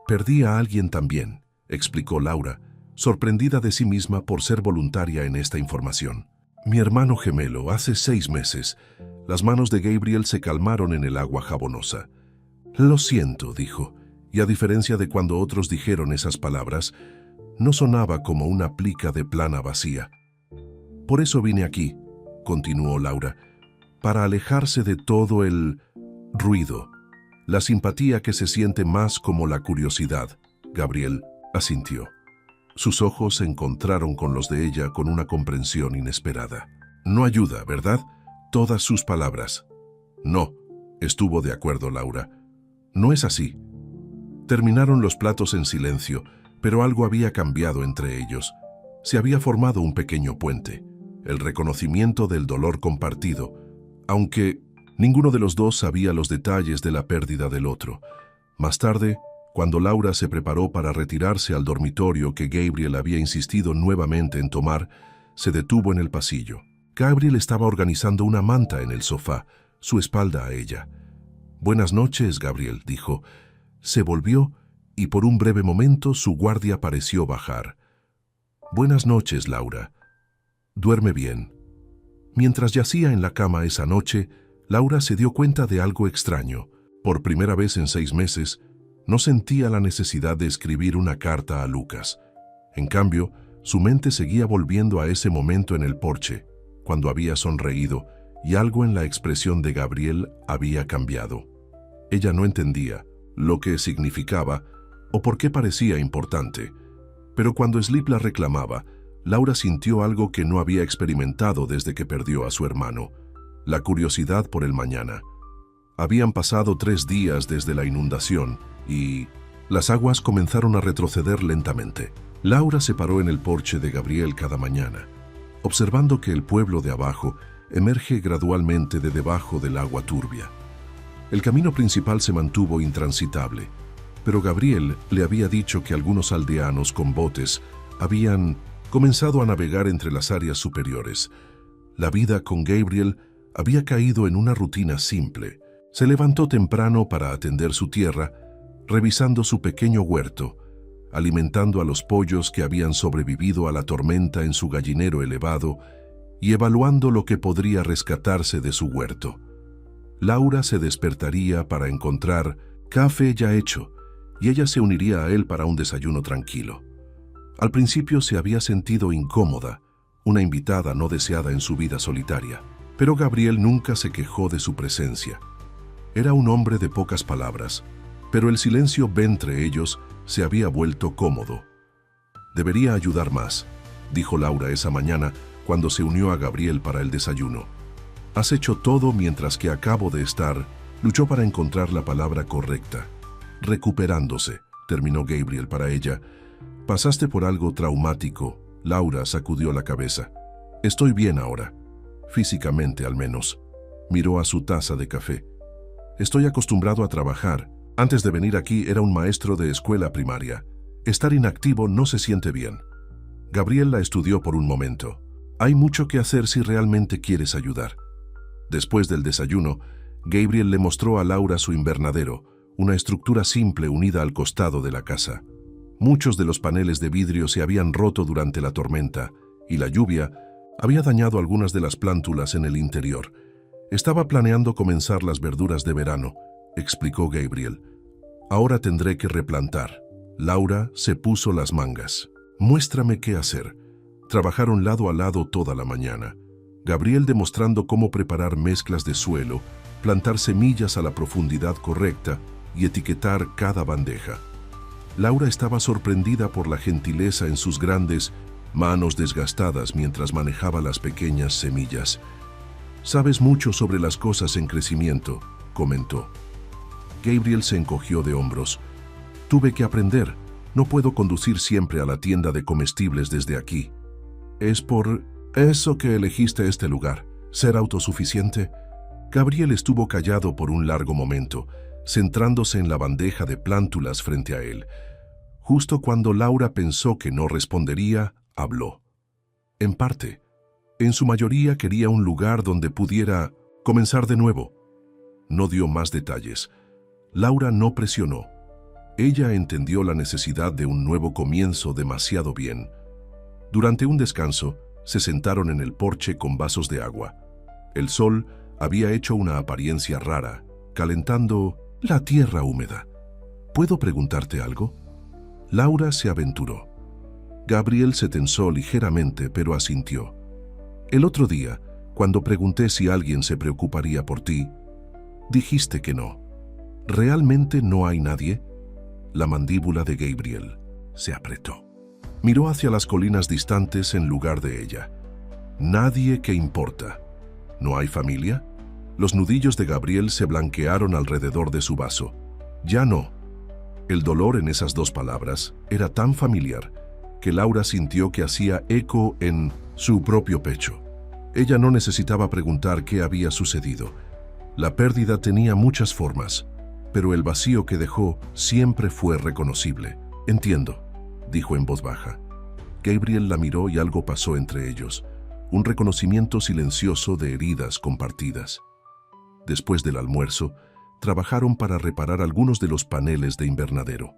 Perdí a alguien también, explicó Laura, sorprendida de sí misma por ser voluntaria en esta información. Mi hermano gemelo, hace 6 meses. Las manos de Gabriel se calmaron en el agua jabonosa. Lo siento, dijo, y a diferencia de cuando otros dijeron esas palabras, no sonaba como una plica de plana vacía. Por eso vine aquí, continuó Laura, para alejarse de todo el ruido. La simpatía que se siente más como la curiosidad. Gabriel asintió. Sus ojos se encontraron con los de ella con una comprensión inesperada. No ayuda, ¿verdad? Todas sus palabras. No, estuvo de acuerdo Laura. No es así. Terminaron los platos en silencio, pero algo había cambiado entre ellos. Se había formado un pequeño puente, el reconocimiento del dolor compartido, aunque ninguno de los dos sabía los detalles de la pérdida del otro. Más tarde, cuando Laura se preparó para retirarse al dormitorio que Gabriel había insistido nuevamente en tomar, se detuvo en el pasillo. Gabriel estaba organizando una manta en el sofá, su espalda a ella. «Buenas noches, Gabriel», dijo. Se volvió y por un breve momento su guardia pareció bajar. «Buenas noches, Laura. Duerme bien». Mientras yacía en la cama esa noche, Laura se dio cuenta de algo extraño. Por primera vez en 6 meses, no sentía la necesidad de escribir una carta a Lucas. En cambio, su mente seguía volviendo a ese momento en el porche, cuando había sonreído, y algo en la expresión de Gabriel había cambiado. Ella no entendía lo que significaba o por qué parecía importante, pero cuando Sleep la reclamaba, Laura sintió algo que no había experimentado desde que perdió a su hermano: la curiosidad por el mañana. Habían pasado 3 días desde la inundación y las aguas comenzaron a retroceder lentamente. Laura se paró en el porche de Gabriel cada mañana, observando que el pueblo de abajo emerge gradualmente de debajo del agua turbia. El camino principal se mantuvo intransitable, pero Gabriel le había dicho que algunos aldeanos con botes habían comenzado a navegar entre las áreas superiores. La vida con Gabriel había caído en una rutina simple. Se levantó temprano para atender su tierra, revisando su pequeño huerto, alimentando a los pollos que habían sobrevivido a la tormenta en su gallinero elevado y evaluando lo que podría rescatarse de su huerto. Laura se despertaría para encontrar café ya hecho y ella se uniría a él para un desayuno tranquilo. Al principio se había sentido incómoda, una invitada no deseada en su vida solitaria, pero Gabriel nunca se quejó de su presencia. Era un hombre de pocas palabras, pero el silencio entre ellos se había vuelto cómodo. «Debería ayudar más», dijo Laura esa mañana cuando se unió a Gabriel para el desayuno. «Has hecho todo mientras que acabo de estar», luchó para encontrar la palabra correcta. «Recuperándose», terminó Gabriel para ella. «Pasaste por algo traumático», Laura sacudió la cabeza. «Estoy bien ahora, físicamente al menos». Miró a su taza de café. «Estoy acostumbrado a trabajar. Antes de venir aquí era un maestro de escuela primaria. Estar inactivo no se siente bien». Gabriel la estudió por un momento. «Hay mucho que hacer si realmente quieres ayudar». Después del desayuno, Gabriel le mostró a Laura su invernadero, una estructura simple unida al costado de la casa. Muchos de los paneles de vidrio se habían roto durante la tormenta y la lluvia había dañado algunas de las plántulas en el interior. «Estaba planeando comenzar las verduras de verano», explicó Gabriel. «Ahora tendré que replantar». Laura se puso las mangas. «Muéstrame qué hacer». Trabajaron lado a lado toda la mañana. Gabriel demostrando cómo preparar mezclas de suelo, plantar semillas a la profundidad correcta y etiquetar cada bandeja. Laura estaba sorprendida por la gentileza en sus grandes manos desgastadas mientras manejaba las pequeñas semillas. «Sabes mucho sobre las cosas en crecimiento», comentó. Gabriel se encogió de hombros. «Tuve que aprender. No puedo conducir siempre a la tienda de comestibles desde aquí». «¿Es por eso que elegiste este lugar? ¿Ser autosuficiente?» Gabriel estuvo callado por un largo momento, centrándose en la bandeja de plántulas frente a él. Justo cuando Laura pensó que no respondería, habló. «En parte. En su mayoría quería un lugar donde pudiera comenzar de nuevo». No dio más detalles. Laura no presionó. Ella entendió la necesidad de un nuevo comienzo demasiado bien. Durante un descanso, se sentaron en el porche con vasos de agua. El sol había hecho una apariencia rara, calentando la tierra húmeda. «¿Puedo preguntarte algo?» Laura se aventuró. Gabriel se tensó ligeramente, pero asintió. «El otro día, cuando pregunté si alguien se preocuparía por ti, dijiste que no». ¿Realmente no hay nadie? La mandíbula de Gabriel se apretó. Miró hacia las colinas distantes en lugar de ella. Nadie que importa. ¿No hay familia? Los nudillos de Gabriel se blanquearon alrededor de su vaso. Ya no. El dolor en esas dos palabras era tan familiar que Laura sintió que hacía eco en su propio pecho. Ella no necesitaba preguntar qué había sucedido. La pérdida tenía muchas formas, pero el vacío que dejó siempre fue reconocible. Entiendo, dijo en voz baja. Gabriel la miró y algo pasó entre ellos, un reconocimiento silencioso de heridas compartidas. Después del almuerzo, trabajaron para reparar algunos de los paneles de invernadero.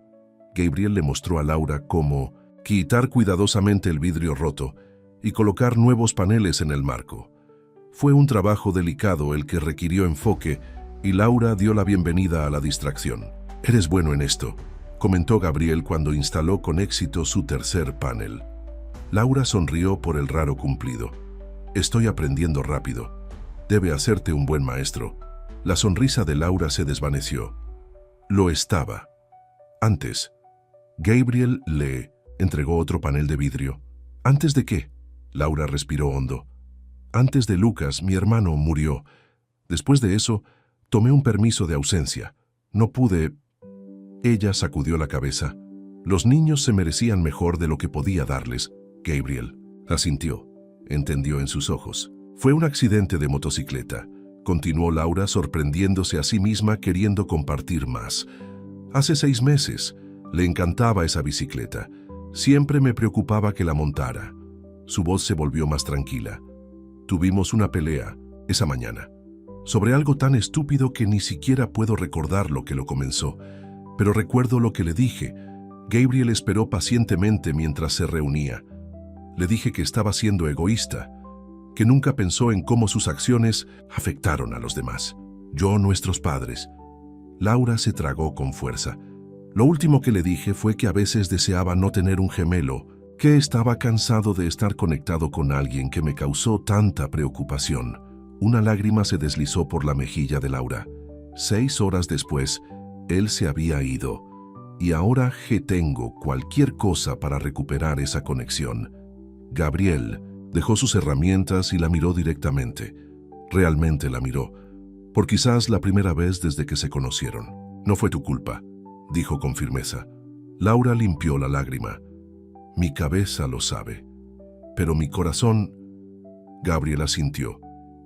Gabriel le mostró a Laura cómo quitar cuidadosamente el vidrio roto y colocar nuevos paneles en el marco. Fue un trabajo delicado el que requirió enfoque y Laura dio la bienvenida a la distracción. «Eres bueno en esto», comentó Gabriel cuando instaló con éxito su tercer panel. Laura sonrió por el raro cumplido. «Estoy aprendiendo rápido. Debe hacerte un buen maestro». La sonrisa de Laura se desvaneció. Lo estaba. Antes, Gabriel le entregó otro panel de vidrio. ¿Antes de qué? Laura respiró hondo. Antes de Lucas, mi hermano, murió. Después de eso, tomé un permiso de ausencia. No pude... Ella sacudió la cabeza. Los niños se merecían mejor de lo que podía darles. Gabriel asintió. Entendió en sus ojos. Fue un accidente de motocicleta. Continuó Laura, sorprendiéndose a sí misma, queriendo compartir más. Hace 6 meses. Le encantaba esa bicicleta. Siempre me preocupaba que la montara. Su voz se volvió más tranquila. Tuvimos una pelea esa mañana sobre algo tan estúpido que ni siquiera puedo recordar lo que lo comenzó. Pero recuerdo lo que le dije. Gabriel esperó pacientemente mientras se reunía. Le dije que estaba siendo egoísta, que nunca pensó en cómo sus acciones afectaron a los demás. Yo, nuestros padres. Laura se tragó con fuerza. Lo último que le dije fue que a veces deseaba no tener un gemelo, que estaba cansado de estar conectado con alguien que me causó tanta preocupación. Una lágrima se deslizó por la mejilla de Laura. 6 horas después, él se había ido, y ahora tengo cualquier cosa para recuperar esa conexión. Gabriel dejó sus herramientas y la miró directamente. Realmente la miró, por quizás la primera vez desde que se conocieron. No fue tu culpa, dijo con firmeza. Laura limpió la lágrima. Mi cabeza lo sabe, pero mi corazón... Gabriel asintió,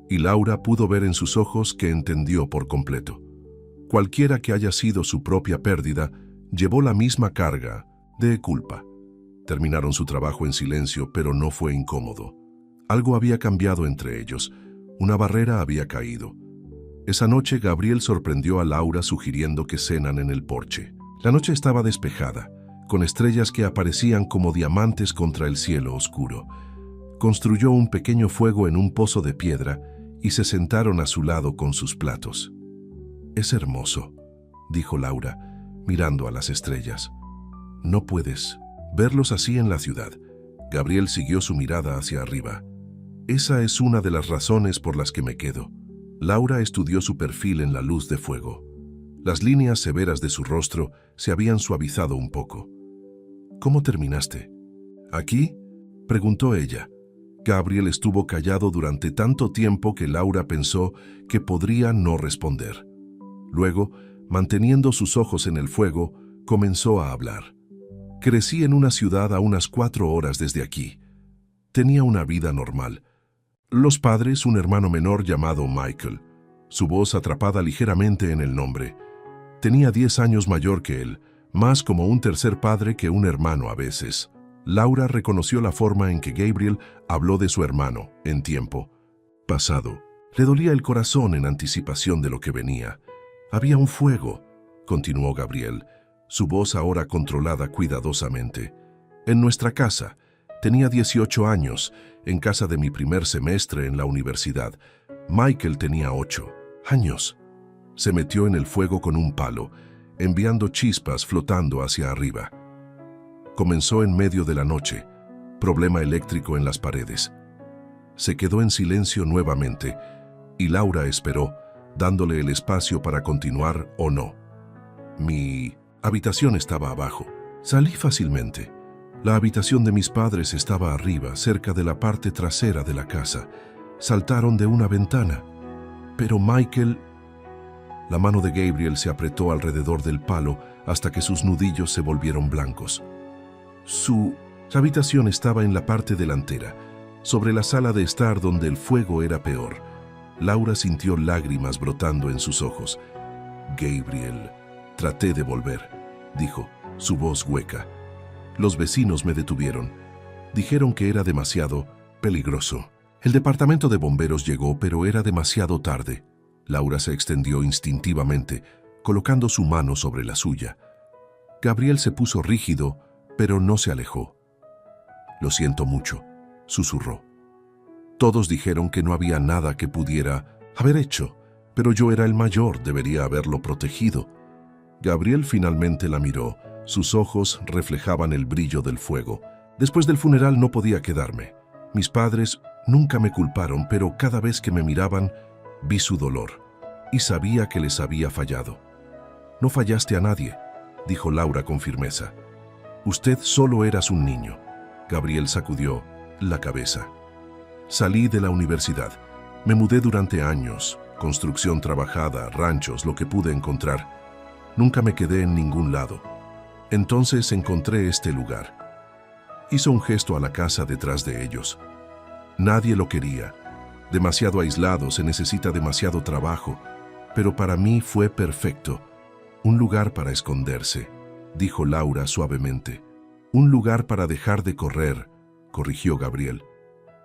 y Laura pudo ver en sus ojos que entendió por completo. Cualquiera que haya sido su propia pérdida, llevó la misma carga de culpa. Terminaron su trabajo en silencio, pero no fue incómodo. Algo había cambiado entre ellos. Una barrera había caído. Esa noche Gabriel sorprendió a Laura sugiriendo que cenan en el porche. La noche estaba despejada, con estrellas que aparecían como diamantes contra el cielo oscuro. Construyó un pequeño fuego en un pozo de piedra y se sentaron a su lado con sus platos. «Es hermoso», dijo Laura, mirando a las estrellas. «No puedes verlos así en la ciudad». Gabriel siguió su mirada hacia arriba. «Esa es una de las razones por las que me quedo». Laura estudió su perfil en la luz de fuego. Las líneas severas de su rostro se habían suavizado un poco. «¿Cómo terminaste?» «¿Aquí?», preguntó ella. Gabriel estuvo callado durante tanto tiempo que Laura pensó que podría no responder. Luego, manteniendo sus ojos en el fuego, comenzó a hablar. «Crecí en una ciudad a unas 4 horas desde aquí. Tenía una vida normal. Los padres, un hermano menor llamado Michael. Su voz atrapada ligeramente en el nombre. Tenía 10 años mayor que él, más como un tercer padre que un hermano a veces». Laura reconoció la forma en que Gabriel habló de su hermano en tiempo pasado. Le dolía el corazón en anticipación de lo que venía. «Había un fuego», continuó Gabriel, su voz ahora controlada cuidadosamente. «En nuestra casa. Tenía 18 años, en casa de mi primer semestre en la universidad. Michael tenía 8 años. Se metió en el fuego con un palo, enviando chispas flotando hacia arriba. Comenzó en medio de la noche, problema eléctrico en las paredes. Se quedó en silencio nuevamente, y Laura esperó, dándole el espacio para continuar o no. Mi habitación estaba abajo. Salí fácilmente. La habitación de mis padres estaba arriba, cerca de la parte trasera de la casa. Saltaron de una ventana. Pero Michael... La mano de Gabriel se apretó alrededor del palo hasta que sus nudillos se volvieron blancos. Su habitación estaba en la parte delantera, sobre la sala de estar donde el fuego era peor. Laura sintió lágrimas brotando en sus ojos. Gabriel, traté de volver, dijo, su voz hueca. Los vecinos me detuvieron. Dijeron que era demasiado peligroso. El departamento de bomberos llegó, pero era demasiado tarde. Laura se extendió instintivamente, colocando su mano sobre la suya. Gabriel se puso rígido, pero no se alejó. «Lo siento mucho», susurró. Todos dijeron que no había nada que pudiera haber hecho, pero yo era el mayor, debería haberlo protegido. Gabriel finalmente la miró. Sus ojos reflejaban el brillo del fuego. Después del funeral no podía quedarme. Mis padres nunca me culparon, pero cada vez que me miraban, vi su dolor y sabía que les había fallado. «No fallaste a nadie», dijo Laura con firmeza. «Usted solo eras un niño». Gabriel sacudió la cabeza. Salí de la universidad. Me mudé durante años. Construcción trabajada, ranchos, lo que pude encontrar. Nunca me quedé en ningún lado. Entonces encontré este lugar. Hizo un gesto a la casa detrás de ellos. Nadie lo quería. Demasiado aislado, se necesita demasiado trabajo. Pero para mí fue perfecto. Un lugar para esconderse, dijo Laura suavemente. Un lugar para dejar de correr, corrigió Gabriel.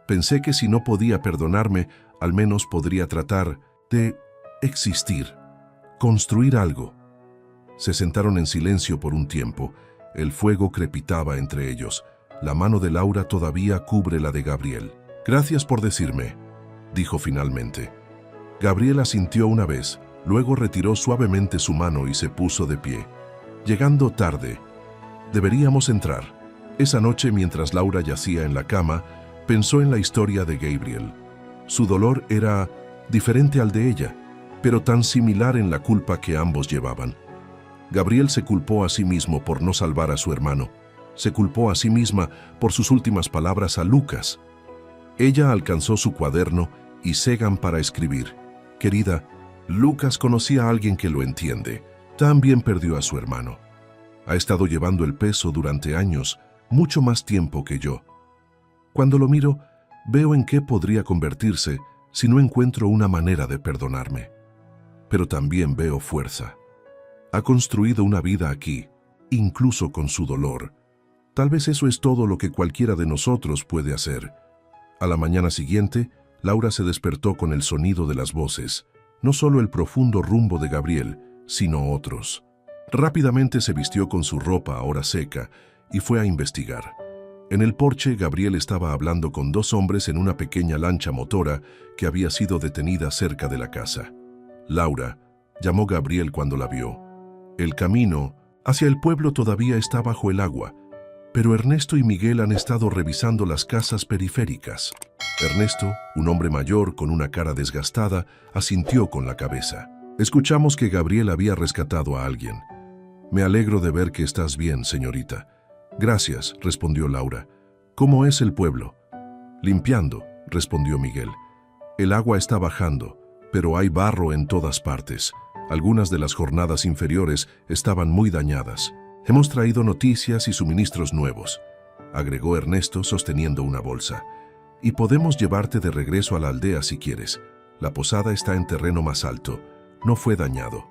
Pensé que si no podía perdonarme, al menos podría tratar de existir, construir algo. Se sentaron en silencio por un tiempo. El fuego crepitaba entre ellos. La mano de Laura todavía cubre la de Gabriel. «Gracias por decirme», dijo finalmente. Gabriel asintió una vez, luego retiró suavemente su mano y se puso de pie. «Llegando tarde. Deberíamos entrar». Esa noche, mientras Laura yacía en la cama, pensó en la historia de Gabriel. Su dolor era diferente al de ella, pero tan similar en la culpa que ambos llevaban. Gabriel se culpó a sí mismo por no salvar a su hermano. Se culpó a sí misma por sus últimas palabras a Lucas. Ella alcanzó su cuaderno y Segan para escribir. «Querida, Lucas conocía a alguien que lo entiende. También perdió a su hermano. Ha estado llevando el peso durante años, mucho más tiempo que yo. Cuando lo miro, veo en qué podría convertirse si no encuentro una manera de perdonarme. Pero también veo fuerza. Ha construido una vida aquí, incluso con su dolor. Tal vez eso es todo lo que cualquiera de nosotros puede hacer». A la mañana siguiente, Laura se despertó con el sonido de las voces, no solo el profundo rumbo de Gabriel, sino otros. Rápidamente se vistió con su ropa ahora seca y fue a investigar. En el porche, Gabriel estaba hablando con dos hombres en una pequeña lancha motora que había sido detenida cerca de la casa. «Laura», llamó Gabriel cuando la vio. El camino hacia el pueblo todavía está bajo el agua, pero Ernesto y Miguel han estado revisando las casas periféricas. Ernesto, un hombre mayor con una cara desgastada, asintió con la cabeza. «Escuchamos que Gabriel había rescatado a alguien. Me alegro de ver que estás bien, señorita». «Gracias», respondió Laura. «¿Cómo es el pueblo?» «Limpiando», respondió Miguel. «El agua está bajando, pero hay barro en todas partes. Algunas de las jornadas inferiores estaban muy dañadas. Hemos traído noticias y suministros nuevos», agregó Ernesto sosteniendo una bolsa. «Y podemos llevarte de regreso a la aldea si quieres. La posada está en terreno más alto. No fue dañado».